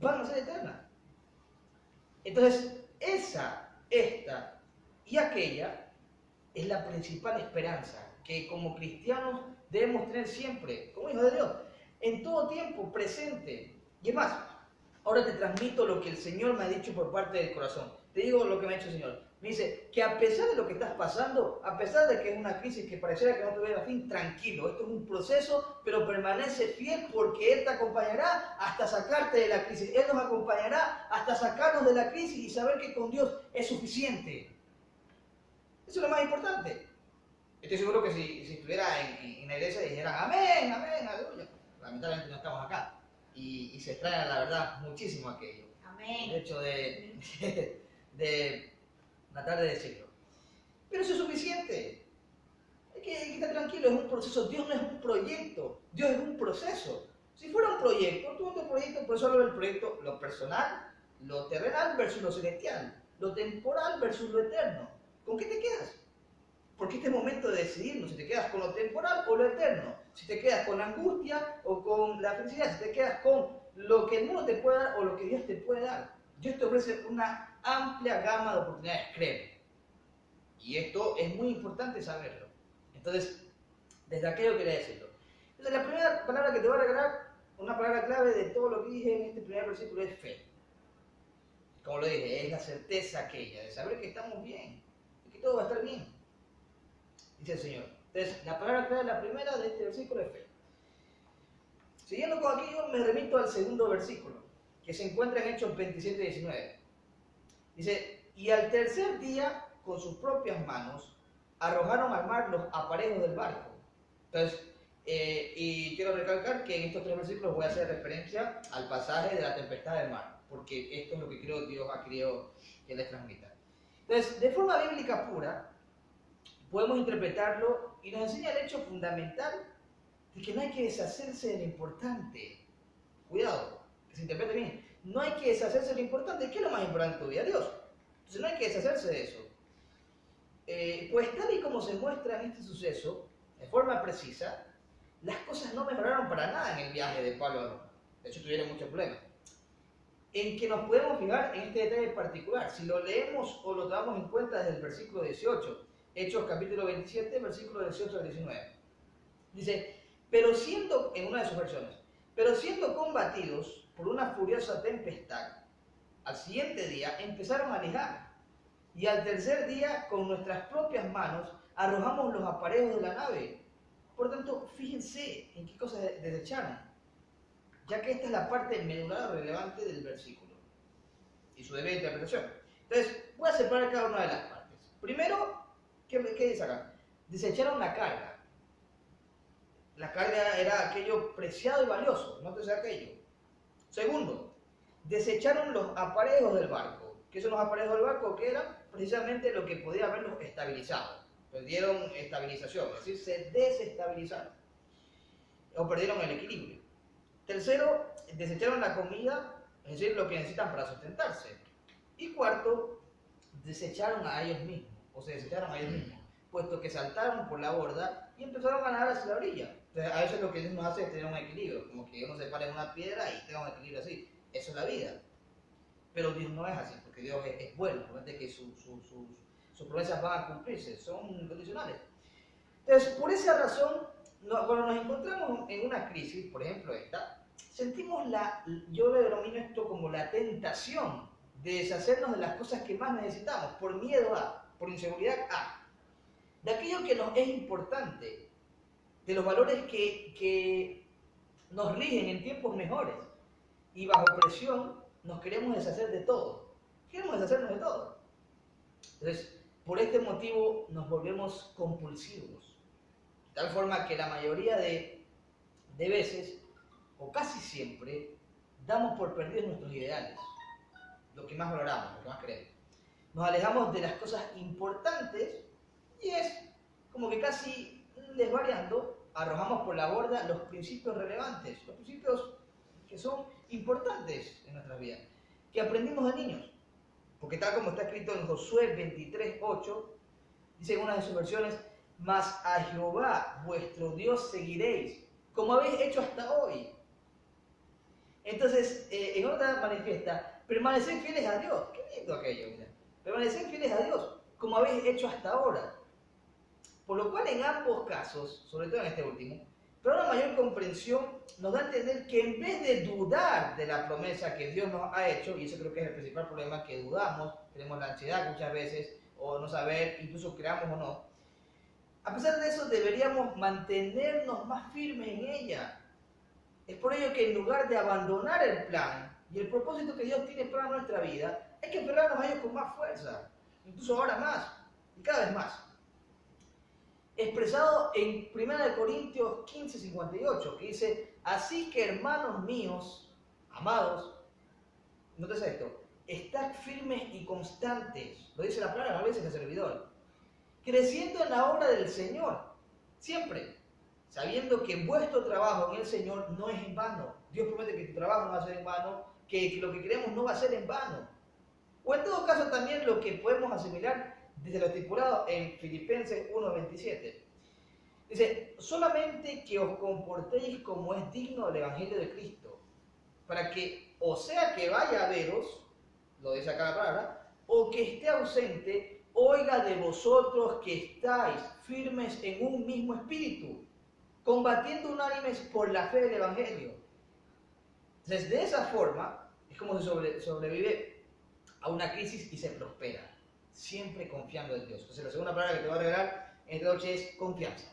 Van a ser eternas. Entonces, esta y aquella es la principal esperanza que como cristianos debemos tener siempre, como hijos de Dios, en todo tiempo, presente. Y es más, ahora te transmito lo que el Señor me ha dicho por parte del corazón. Te digo lo que me ha dicho el Señor. Me dice que a pesar de lo que estás pasando, a pesar de que es una crisis que pareciera que no tuviera fin, tranquilo, esto es un proceso, pero permanece fiel porque Él te acompañará hasta sacarte de la crisis. Él nos acompañará hasta sacarnos de la crisis y saber que con Dios es suficiente. Eso es lo más importante. Estoy seguro que si estuviera en la iglesia dijeran amén, amén, aleluya. Lamentablemente no estamos acá. Y se extraña, la verdad, muchísimo aquello. Amén. El hecho de tratar de decirlo. Pero eso es suficiente. Hay que estar tranquilo, es un proceso. Dios no es un proyecto, Dios es un proceso. Si fuera un proyecto, tú un proyecto, por eso hablo del proyecto, lo personal, lo terrenal versus lo celestial, lo temporal versus lo eterno. ¿Con qué te quedas? Porque este es el momento de decidirnos si te quedas con lo temporal o lo eterno, si te quedas con la angustia o con la felicidad, si te quedas con lo que el mundo te puede dar o lo que Dios te puede dar. Dios te ofrece una amplia gama de oportunidades, créeme. Y esto es muy importante saberlo. Entonces, desde aquello quería decirlo. Entonces, la primera palabra que te voy a regalar, una palabra clave de todo lo que dije en este primer versículo es fe. Como lo dije, es la certeza aquella de saber que estamos bien, y que todo va a estar bien. Dice el Señor. Entonces, la palabra clave, la primera de este versículo es fe. Siguiendo con aquello, me remito al segundo versículo, que se encuentra en Hechos 27:19. Dice, y al tercer día, con sus propias manos, arrojaron al mar los aparejos del barco. Entonces, y quiero recalcar que en estos tres versículos voy a hacer referencia al pasaje de la tempestad del mar, porque esto es lo que creo Dios ha querido que les transmita. Entonces, de forma bíblica pura, podemos interpretarlo y nos enseña el hecho fundamental de que no hay que deshacerse de lo importante. Cuidado, que se interprete bien. No hay que deshacerse de lo importante. ¿Qué es lo más importante en tu vida? Dios. Entonces no hay que deshacerse de eso. Pues tal y como se muestra en este suceso, de forma precisa, las cosas no mejoraron para nada en el viaje de Pablo a Roma. De hecho, tuvieron muchos problemas. En que nos podemos fijar en este detalle particular. Si lo leemos o lo tomamos en cuenta desde el versículo 18, Hechos capítulo 27, versículo 18 al 19. Dice, pero siendo, en una de sus versiones, pero siendo combatidos por una furiosa tempestad, al siguiente día empezaron a alejar, y al tercer día con nuestras propias manos arrojamos los aparejos de la nave. Por tanto, fíjense en qué cosas desecharon, ya que esta es la parte medular relevante del versículo y su debida interpretación. Entonces, voy a separar cada una de las partes. Primero, ¿qué dice acá? Desecharon la carga. La carga era aquello preciado y valioso, no te aquello. Segundo, desecharon los aparejos del barco. ¿Qué son los aparejos del barco? Que eran precisamente lo que podía haberlos estabilizado. Perdieron estabilización, es decir, se desestabilizaron o perdieron el equilibrio. Tercero, desecharon la comida, es decir, lo que necesitan para sustentarse. Y cuarto, desecharon a ellos mismos, o se desecharon a ellos mismos, puesto que saltaron por la borda y empezaron a nadar hacia la orilla. Entonces, a veces lo que Dios nos hace es tener un equilibrio, como que uno se para en una piedra y tenga un equilibrio así. Eso es la vida. Pero Dios no es así, porque Dios es bueno, realmente que sus promesas van a cumplirse, son condicionales. Entonces, por esa razón, cuando nos encontramos en una crisis, por ejemplo esta, sentimos yo le denomino esto como la tentación de deshacernos de las cosas que más necesitamos, por miedo a, por inseguridad a, de aquello que nos es importante, de los valores que nos rigen en tiempos mejores. Y bajo presión nos queremos deshacer de todo. Queremos deshacernos de todo. Entonces, por este motivo nos volvemos compulsivos. De tal forma que la mayoría de veces, o casi siempre, damos por perdidos nuestros ideales, lo que más valoramos, lo que más queremos. Nos alejamos de las cosas importantes y es como que casi desvariando, arrojamos por la borda los principios relevantes, los principios que son importantes en nuestras vidas, que aprendimos de niños. Porque tal como está escrito en Josué 23:8, dice en una de sus versiones, mas a Jehová vuestro Dios seguiréis, como habéis hecho hasta hoy. Entonces, en otra manifiesta, permaneced fieles a Dios. Qué lindo aquello, mira. Permaneced fieles a Dios, como habéis hecho hasta ahora. Por lo cual en ambos casos, sobre todo en este último, pero una mayor comprensión nos da a entender que en vez de dudar de la promesa que Dios nos ha hecho, y eso creo que es el principal problema, que dudamos, tenemos la ansiedad muchas veces, o no saber, incluso creamos o no, a pesar de eso deberíamos mantenernos más firmes en ella. Es por ello que en lugar de abandonar el plan y el propósito que Dios tiene para nuestra vida, hay que aferrarnos a ellos con más fuerza, incluso ahora más, y cada vez más. Expresado en 1 Corintios 15:58, que dice, así que hermanos míos, amados, nótese esto, estad firmes y constantes, lo dice la palabra, no lo dice el servidor, creciendo en la obra del Señor, siempre, sabiendo que vuestro trabajo en el Señor no es en vano. Dios promete que tu trabajo no va a ser en vano, que lo que queremos no va a ser en vano. O en todo caso también lo que podemos asimilar desde lo estipulado en Filipenses 1:27. Dice, solamente que os comportéis como es digno del Evangelio de Cristo, para que, o sea que vaya a veros, lo dice acá la palabra, o que esté ausente, oiga de vosotros que estáis firmes en un mismo espíritu, combatiendo unánimes por la fe del Evangelio. Entonces, de esa forma, es como se sobrevive a una crisis y se prospera, siempre confiando en Dios. Entonces, la segunda palabra que te voy a regalar en esta noche es confianza.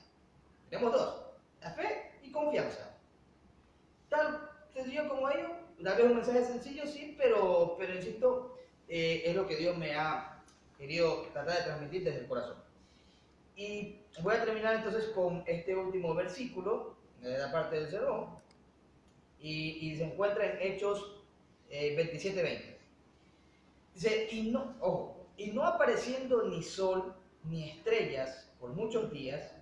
Tenemos dos, la fe y confianza. Tan sencillo como ello, tal vez un mensaje sencillo, sí, pero insisto, es lo que Dios me ha querido tratar de transmitir desde el corazón. Y voy a terminar entonces con este último versículo, de la parte del sermón, y se encuentra en Hechos 27:20. Dice, y no apareciendo ni sol ni estrellas por muchos días,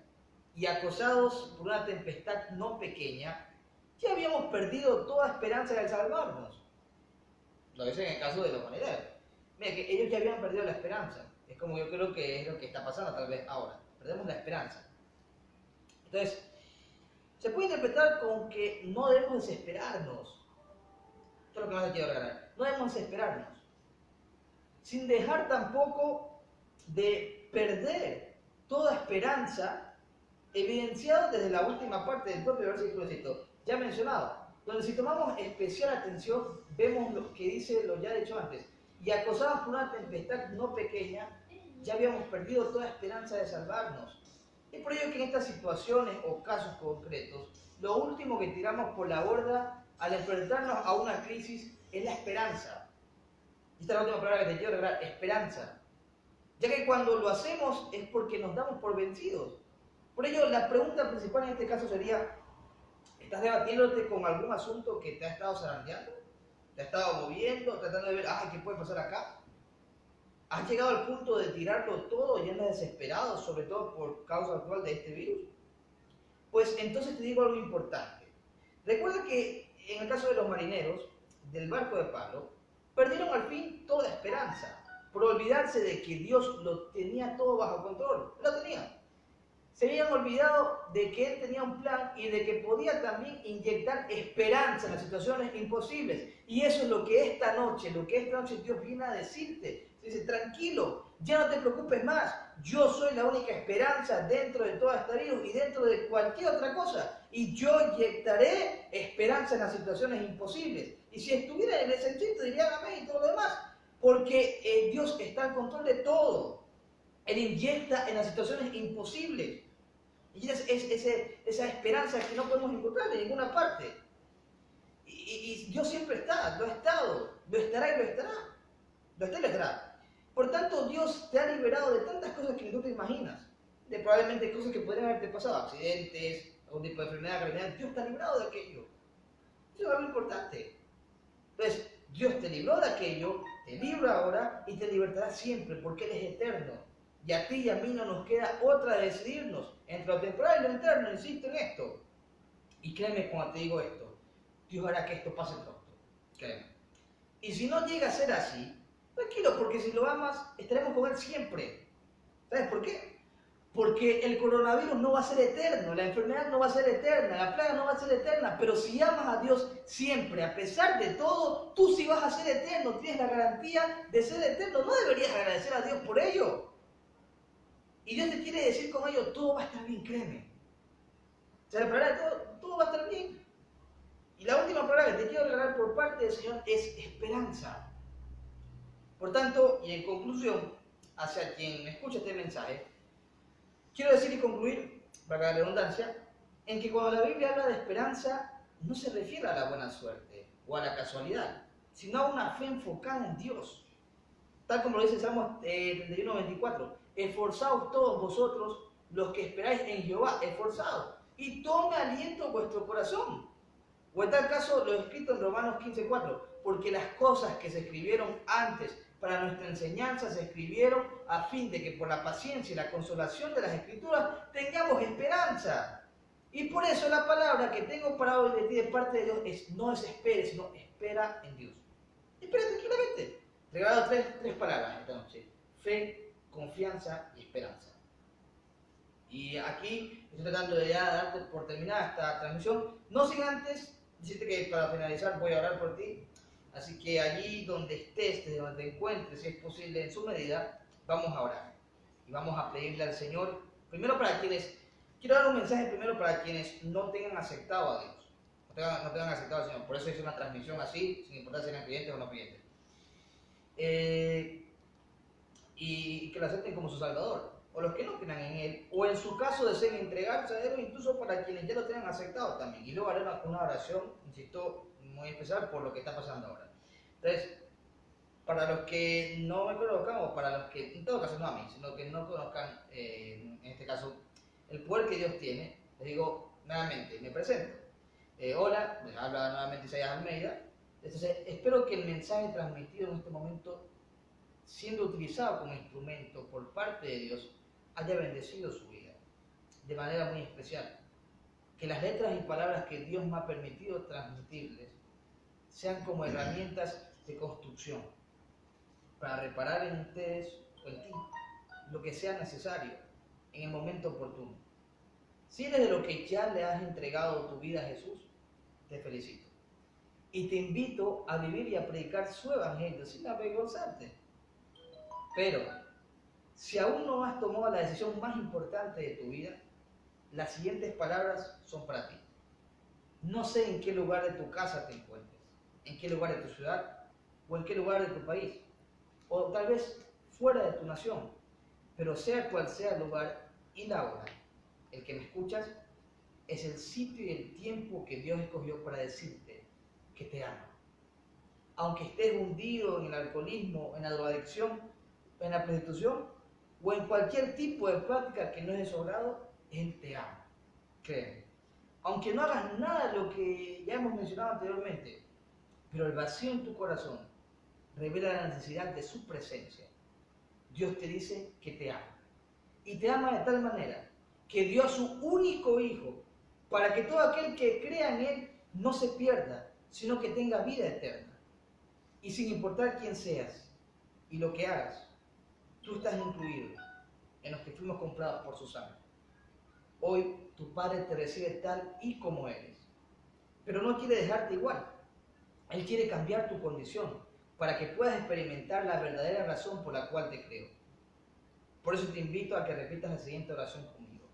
y acosados por una tempestad no pequeña, ya habíamos perdido toda esperanza de salvarnos. Lo dice en el caso de la humanidad. Mira, que ellos ya habían perdido la esperanza. Es como yo creo que es lo que está pasando tal vez ahora. Perdemos la esperanza. Entonces, se puede interpretar con que no debemos desesperarnos. Esto es lo que más te quiero aclarar. No debemos desesperarnos. Sin dejar tampoco de perder toda esperanza, evidenciado desde la última parte del propio versículo ya mencionado, donde si tomamos especial atención, vemos lo que dice lo ya dicho antes, y acosados por una tempestad no pequeña, ya habíamos perdido toda esperanza de salvarnos. Es por ello que en estas situaciones o casos concretos, lo último que tiramos por la borda al enfrentarnos a una crisis es la esperanza. Esta es la última palabra que te quiero regalar, esperanza. Ya que cuando lo hacemos es porque nos damos por vencidos. Por ello, la pregunta principal en este caso sería, ¿estás debatiéndote con algún asunto que te ha estado zarandeando? ¿Te ha estado moviendo, tratando de ver, qué puede pasar acá? ¿Has llegado al punto de tirarlo todo y andas desesperado, sobre todo por causa actual de este virus? Pues entonces te digo algo importante. Recuerda que en el caso de los marineros del barco de Pablo, perdieron al fin toda esperanza, por olvidarse de que Dios lo tenía todo bajo control. Lo tenía. Se habían olvidado de que Él tenía un plan y de que podía también inyectar esperanza en las situaciones imposibles. Y eso es lo que esta noche Dios viene a decirte. Dice, tranquilo, ya no te preocupes más. Yo soy la única esperanza dentro de toda esta virus y dentro de cualquier otra cosa. Y yo inyectaré esperanza en las situaciones imposibles. Y si estuvieran en ese sentido, dirían amén y todo lo demás. Porque Dios está en control de todo. Él inyecta en las situaciones imposibles. Y esa esperanza que no podemos encontrar en ninguna parte. Y Dios siempre está, lo ha estado, lo estará y lo estará. Lo está y lo estará. Por tanto, Dios te ha liberado de tantas cosas que no te imaginas. De probablemente cosas que podrían haberte pasado, accidentes, algún tipo de enfermedad, gravedad. Dios te ha librado de aquello. Eso es algo importante. Entonces, Dios te libró de aquello, te libra ahora y te libertará siempre porque Él es eterno. Y a ti y a mí no nos queda otra de decidirnos entre lo temporal y lo eterno, insisto en esto. Y créeme cuando te digo esto, Dios hará que esto pase pronto, créeme. Y si no llega a ser así, tranquilo, porque si lo amas, estaremos con Él siempre. ¿Sabes por qué? Porque el coronavirus no va a ser eterno, la enfermedad no va a ser eterna, la plaga no va a ser eterna, pero si amas a Dios siempre, a pesar de todo, tú sí vas a ser eterno, tienes la garantía de ser eterno, no deberías agradecer a Dios por ello. Y Dios te quiere decir con ello, todo va a estar bien, créeme. O sea, la palabra de todo va a estar bien. Y la última palabra que te quiero regalar por parte del Señor es esperanza. Por tanto, y en conclusión, hacia quien me escucha este mensaje, quiero decir y concluir, para la redundancia, en que cuando la Biblia habla de esperanza, no se refiere a la buena suerte o a la casualidad, sino a una fe enfocada en Dios. Tal como lo dice Salmos 31:24, esforzaos todos vosotros los que esperáis en Jehová, esforzaos, y tome aliento vuestro corazón. O en tal caso, lo escrito en Romanos 15:4, porque las cosas que se escribieron antes para nuestra enseñanza se escribieron a fin de que por la paciencia y la consolación de las Escrituras tengamos esperanza. Y por eso la palabra que tengo para hoy de ti de parte de Dios no desesperes, sino espera en Dios. Espera tranquilamente. Regalado tres palabras esta noche: fe, confianza y esperanza. Y aquí estoy tratando de ya darte por terminada esta transmisión, no sin antes decirte que para finalizar voy a orar por ti. Así que allí donde estés, desde donde te encuentres, si es posible en su medida, vamos a orar. Y vamos a pedirle al Señor, primero para quienes, quiero dar un mensaje primero para quienes no tengan aceptado a Dios, no tengan aceptado al Señor. Por eso hice una transmisión así, sin importar si eran clientes o no clientes. Y que lo acepten como su Salvador, o los que no crean en Él, o en su caso deseen entregarse a Él, o incluso para quienes ya lo tengan aceptado también. Y luego haré una oración, insisto, muy especial por lo que está pasando ahora. Entonces, para los que no me conozcan, o para los que, en todo caso no a mí, sino que no conozcan, en este caso, el poder que Dios tiene, les digo nuevamente, me presento. Hola, les habla nuevamente Isaías Almeida. Entonces, espero que el mensaje transmitido en este momento, siendo utilizado como instrumento por parte de Dios, haya bendecido su vida de manera muy especial. Que las letras y palabras que Dios me ha permitido transmitirles sean como herramientas de construcción para reparar en ustedes o en ti lo que sea necesario en el momento oportuno. Si eres de los que ya le has entregado tu vida a Jesús, te felicito. Y te invito a vivir y a predicar su evangelio sin avergonzarte. Pero, si aún no has tomado la decisión más importante de tu vida, las siguientes palabras son para ti. No sé en qué lugar de tu casa te encuentres, en qué lugar de tu ciudad, o en qué lugar de tu país, o tal vez fuera de tu nación, pero sea cual sea el lugar y la hora, el que me escuchas, es el sitio y el tiempo que Dios escogió para decirte que te ama. Aunque estés hundido en el alcoholismo, en la drogadicción, en la prostitución, o en cualquier tipo de práctica que no es de su agrado, Él te ama. Créeme. Aunque no hagas nada de lo que ya hemos mencionado anteriormente, pero el vacío en tu corazón revela la necesidad de su presencia. Dios te dice que te ama. Y te ama de tal manera que dio a su único Hijo para que todo aquel que crea en Él no se pierda, sino que tenga vida eterna. Y sin importar quién seas y lo que hagas, tú estás incluido en los que fuimos comprados por su sangre. Hoy tu Padre te recibe tal y como eres, pero no quiere dejarte igual. Él quiere cambiar tu condición para que puedas experimentar la verdadera razón por la cual te creó. Por eso te invito a que repitas la siguiente oración conmigo.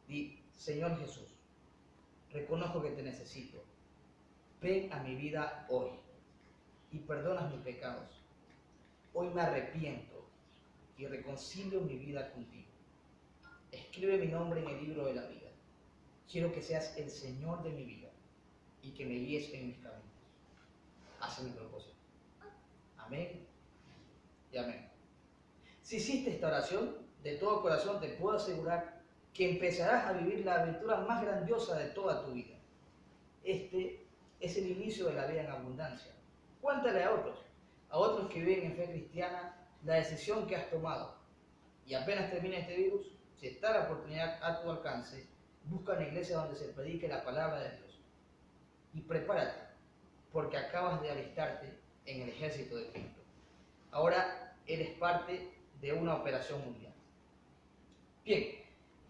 Di: Señor Jesús, reconozco que te necesito. Ven a mi vida hoy y perdonas mis pecados. Hoy me arrepiento y reconcilio mi vida contigo. escribe mi nombre en el libro de la vida. Quiero que seas el Señor de mi vida y que me guíes en mis caminos. Haz mi propósito. Amén y amén. Si hiciste esta oración, de todo corazón te puedo asegurar que empezarás a vivir la aventura más grandiosa de toda tu vida. Este es el inicio de la vida en abundancia. Cuéntale a otros que viven en fe cristiana, la decisión que has tomado. Y apenas termine este virus, si está la oportunidad a tu alcance, busca una iglesia donde se predique la palabra de Dios. Y prepárate, porque acabas de alistarte en el ejército de Cristo. Ahora eres parte de una operación mundial. Bien,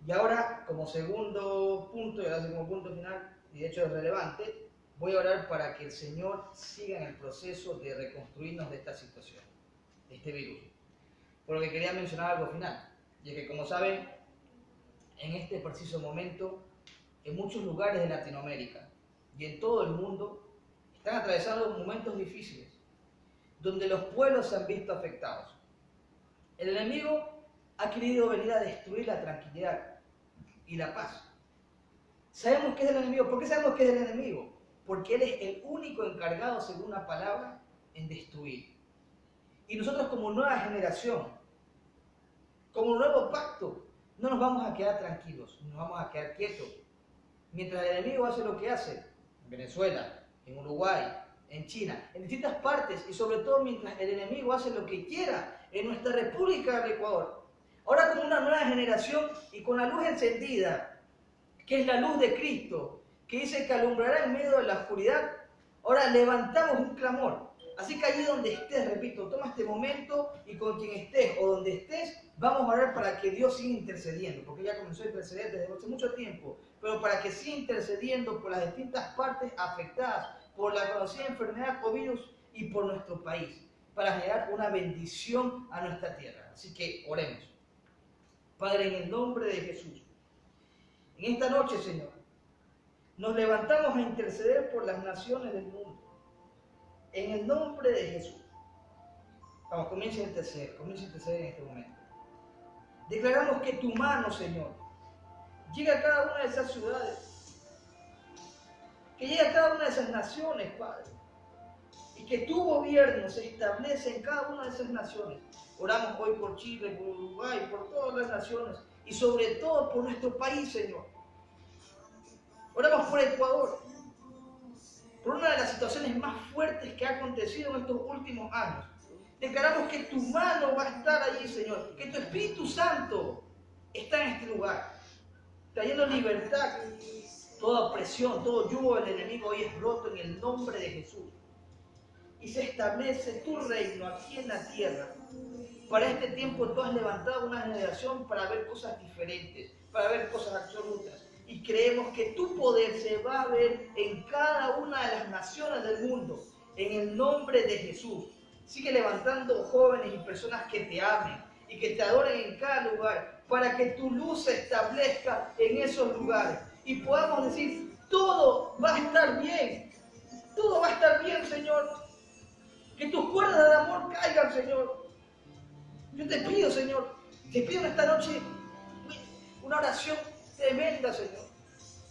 y ahora como segundo punto, y ahora como punto final, y de hecho es relevante, voy a orar para que el Señor siga en el proceso de reconstruirnos de esta situación, de este virus. Por lo que quería mencionar algo final, y es que como saben, en este preciso momento, en muchos lugares de Latinoamérica y en todo el mundo, están atravesando momentos difíciles, donde los pueblos se han visto afectados. El enemigo ha querido venir a destruir la tranquilidad y la paz. Sabemos que es del enemigo. ¿Por qué sabemos que es del enemigo? Porque él es el único encargado, según la palabra, en destruir. Y nosotros como nueva generación, como nuevo pacto, no nos vamos a quedar tranquilos, nos vamos a quedar quietos. Mientras el enemigo hace lo que hace, en Venezuela, en Uruguay, en China, en distintas partes, y sobre todo mientras el enemigo hace lo que quiera en nuestra República del Ecuador. Ahora como una nueva generación y con la luz encendida, que es la luz de Cristo, que dice que alumbrará en medio de la oscuridad, ahora levantamos un clamor. Así que allí donde estés, repito, toma este momento y con quien estés o donde estés, vamos a orar para que Dios siga intercediendo, porque ya comenzó a interceder desde hace mucho tiempo, pero para que siga intercediendo por las distintas partes afectadas por la conocida enfermedad COVID y por nuestro país, para generar una bendición a nuestra tierra. Así que oremos. Padre, en el nombre de Jesús, en esta noche, Señor, nos levantamos a interceder por las naciones del mundo. En el nombre de Jesús. Vamos, comienza a interceder en este momento. Declaramos que tu mano, Señor, llega a cada una de esas ciudades, que llega a cada una de esas naciones, Padre, y que tu gobierno se establece en cada una de esas naciones. Oramos hoy por Chile, por Uruguay, por todas las naciones, y sobre todo por nuestro país, Señor. Oramos por Ecuador, por una de las situaciones más fuertes que ha acontecido en estos últimos años. Declaramos que tu mano va a estar allí, Señor, que tu Espíritu Santo está en este lugar, trayendo libertad. Toda opresión, todo yugo del enemigo hoy es roto en el nombre de Jesús. Y se establece tu reino aquí en la tierra. Para este tiempo tú has levantado una generación para ver cosas diferentes, para ver cosas absolutas. Y creemos que tu poder se va a ver en cada una de las naciones del mundo, en el nombre de Jesús. Sigue levantando jóvenes y personas que te amen y que te adoren en cada lugar, para que tu luz se establezca en esos lugares y podamos decir, todo va a estar bien, todo va a estar bien, Señor. Que tus cuerdas de amor caigan, Señor. Yo te pido, Señor, te pido en esta noche una oración tremenda, Señor.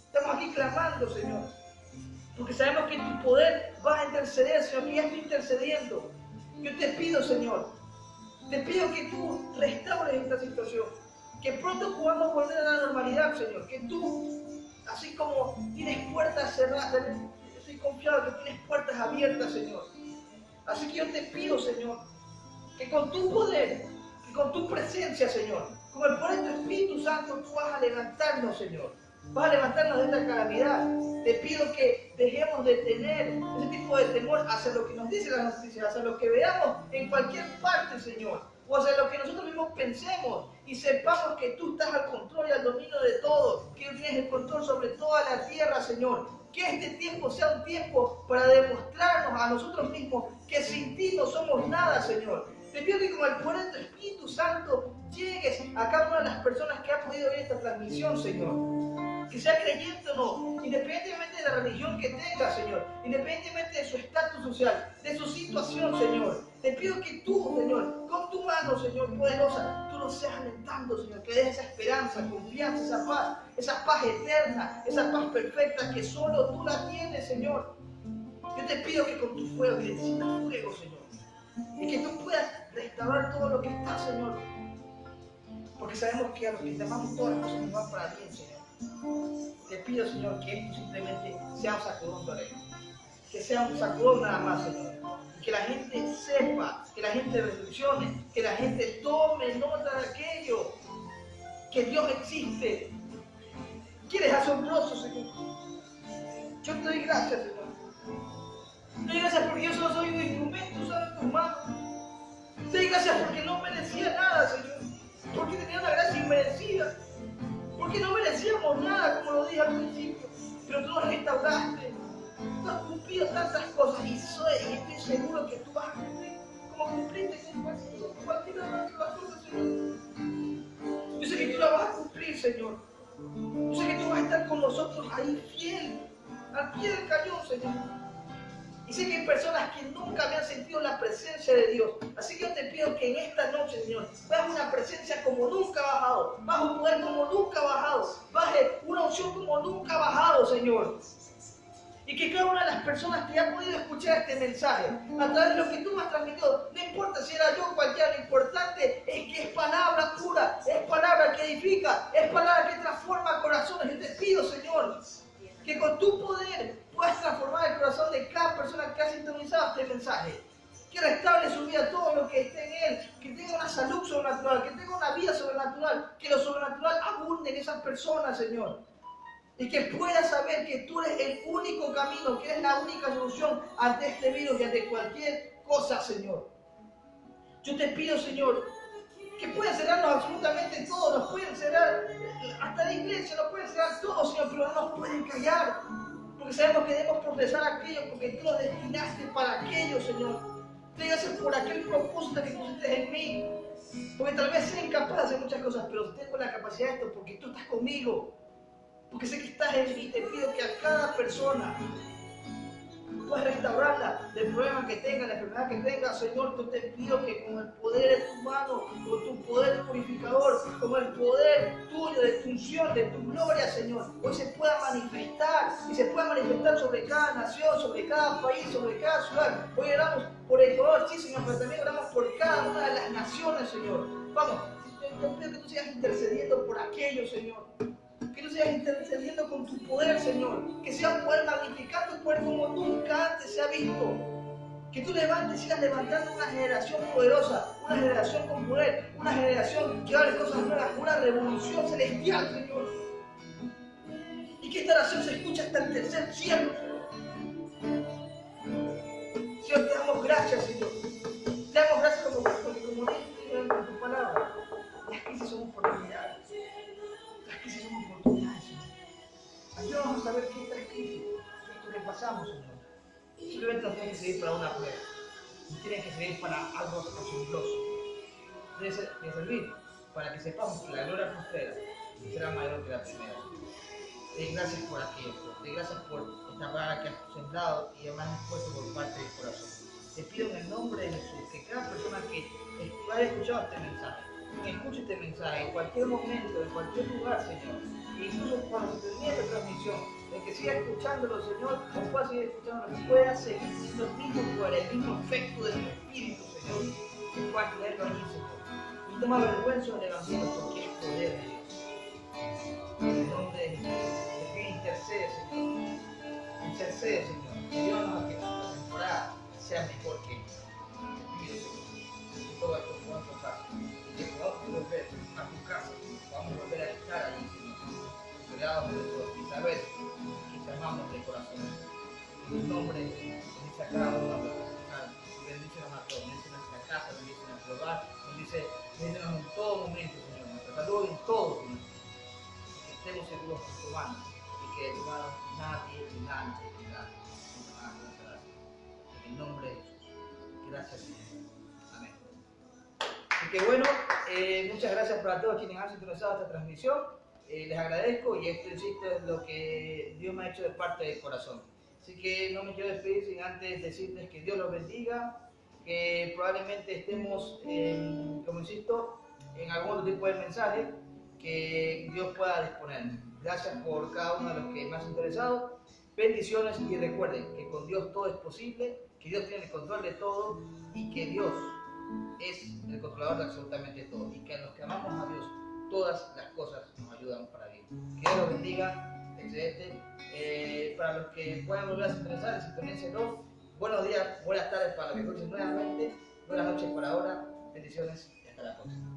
Estamos aquí clamando, Señor, porque sabemos que tu poder va a interceder, Señor, que ya estoy intercediendo. Yo te pido, Señor, te pido que tú restaures esta situación, que pronto podamos volver a la normalidad, Señor, que tú, así como tienes puertas cerradas, yo estoy confiado que tienes puertas abiertas, Señor. Así que yo te pido, Señor, que con tu poder, que con tu presencia, Señor, con el poder de tu Espíritu Santo, tú vas a levantarnos, Señor. Vas a levantarnos de esta calamidad. Te pido que dejemos de tener ese tipo de temor hacia lo que nos dicen las noticias, hacia lo que veamos en cualquier parte, Señor, o hacia lo que nosotros mismos pensemos y sepamos que tú estás al control y al dominio de todo, que tú tienes el control sobre toda la tierra, Señor. Que este tiempo sea un tiempo para demostrarnos a nosotros mismos que sin ti no somos nada, Señor. Te pido que con el poder de tu Espíritu Santo llegues a cada una de las personas que han podido ver esta transmisión, Señor. Que sea creyente o no, independientemente de la religión que tenga, Señor, independientemente de su estatus social, de su situación, Señor. Te pido que tú, Señor, con tu mano, Señor, poderosa, tú nos seas alentando, Señor, que des esa esperanza, confianza, esa paz eterna, esa paz perfecta que solo tú la tienes, Señor. Yo te pido que con tu fuego, que enciendas fuego, Señor, y que tú puedas restaurar todo lo que está, Señor. Porque sabemos que a los que te amamos todas las cosas nos van para bien, Señor. Te pido, Señor, que esto simplemente sea un sacudón de oreja. Que sea un sacudón nada más, Señor. Y que la gente sepa, que la gente reflexione, que la gente tome nota de aquello. Que Dios existe. Que eres asombroso, Señor. Yo te doy gracias, Señor. Te doy gracias porque yo solo soy un instrumento usado en tus manos. Te doy gracias porque no merecía nada, Señor. Porque tenía una gracia inmerecida. Porque no merecíamos nada, como lo dije al principio. Pero tú nos restauraste. Tú has cumplido tantas cosas y estoy seguro que tú vas a cumplir como cumpliste con cualquiera de las cosas, Señor. Yo sé que tú la vas a cumplir, Señor. Yo sé que tú vas a estar con nosotros ahí fiel, al pie del cañón, Señor. Y sé que hay personas que nunca habían sentido la presencia de Dios. Así que yo te pido que en esta noche, Señor, baje una presencia como nunca ha bajado. Baje un poder como nunca ha bajado. Baje una unción como nunca ha bajado, Señor. Y que cada una de las personas que ha podido escuchar este mensaje, a través de lo que tú me has transmitido, no importa si era yo o cualquiera, lo importante es que es palabra pura, es palabra que edifica, es palabra que transforma corazones. Yo te pido, Señor, que con tu poder puedas transformar el corazón de cada persona que ha sintonizado este mensaje. Que restaure su vida todo lo que esté en él, que tenga una salud sobrenatural, que tenga una vida sobrenatural, que lo sobrenatural abunde en esas personas, Señor. Y que puedas saber que tú eres el único camino, que eres la única solución ante este virus y ante cualquier cosa, Señor. Yo te pido, Señor, que puedan cerrarnos absolutamente todo, nos pueden cerrar hasta la iglesia, nos pueden cerrar todo, Señor, pero no nos pueden callar. Porque sabemos que debemos profesar aquello, porque tú nos destinaste para aquello, Señor. Te gracias por aquel propósito que pusiste en mí. Porque tal vez sea incapaz de hacer muchas cosas, pero tengo la capacidad de esto porque tú estás conmigo. Porque sé que estás en mí, te pido que a cada persona puedas restaurarla del problema que tenga, la enfermedad que tenga, Señor. Yo te pido que con el poder de tu mano, con tu poder purificador, con el poder tuyo, de tu unción, de tu gloria, Señor, hoy se pueda manifestar y se pueda manifestar sobre cada nación, sobre cada país, sobre cada ciudad. Hoy oramos por Ecuador, sí, Señor, pero también oramos por cada una de las naciones, Señor. Vamos, yo pido que tú sigas intercediendo por aquello, Señor. Que tú sigas intercediendo con tu poder, Señor. Que sea un poder magnificando tu poder como nunca antes se ha visto. Que tú sigas levantando una generación poderosa, una generación con poder, una generación que hable cosas nuevas, una revolución celestial, Señor. Y que esta oración se escuche hasta el tercer cielo. Señor, te damos gracias, Señor. Te damos gracias porque como dices en tu palabra, las crisis son oportunidades. Las crisis son oportunidades, Señor. Ayúdanos a saber que esta crisis, esto que pasamos, Señor, simplemente nos tiene que servir para una prueba. Nos tiene que servir para algo asombroso. Debe servir para que sepamos que la gloria postera será mayor que la primera. Te doy gracias por aquello, te doy gracias por esta palabra que has sembrado y además has puesto por parte del corazón. Te pido en el nombre de Jesús que cada persona que haya escuchado este mensaje, que escuche este mensaje en cualquier momento, en cualquier lugar, Señor, e incluso cuando se termine esta transmisión, el que siga escuchándolo, Señor, o pueda seguir escuchándolo, pueda seguir siendo el mismo poder, el mismo efecto de tu espíritu, Señor, que pueda creerlo allí, Señor. Y toma vergüenza del Evangelio porque es poder de Dios. En el nombre de Jesús, te pido intercede, Señor. Intercede, Señor. Ayúdanos a que esta temporada sea mejor que esta. Te pido, Señor, que todo esto podamos pasar y que podamos volver a tu casa, podamos volver a estar allí, Señor, cuidados de Dios y saber que te amamos de corazón. En tu nombre, bendice a cada uno de los que bendícenos a todos, bendice nuestra casa, bendice nuestro hogar, bendícenos en todo momento, Señor, nuestra salud en todo, Señor. Que estemos seguros en tu mano y que de tu mano nadie ni nada nos quitará. En el nombre de Jesús. Gracias, Señor. Amén. Así que bueno, muchas gracias para todos quienes han sintonizado esta transmisión. Les agradezco y esto, insisto, es lo que Dios me ha hecho de parte del corazón. Así que no me quiero despedir sin antes decirles que Dios los bendiga, que probablemente estemos, como insisto, en algún otro tipo de mensaje que Dios pueda disponer. Gracias por cada uno de los que me has interesado. Bendiciones y recuerden que con Dios todo es posible, que Dios tiene el control de todo y que Dios es el controlador de absolutamente todo y que a los que amamos a Dios todas las cosas nos ayudan para bien. Que Dios los bendiga, excelente. Para los que puedan volver a sintonizar, sintonícenlo. Buenos días, buenas tardes para los que escuchen nuevamente, buenas noches por ahora, bendiciones y hasta la próxima.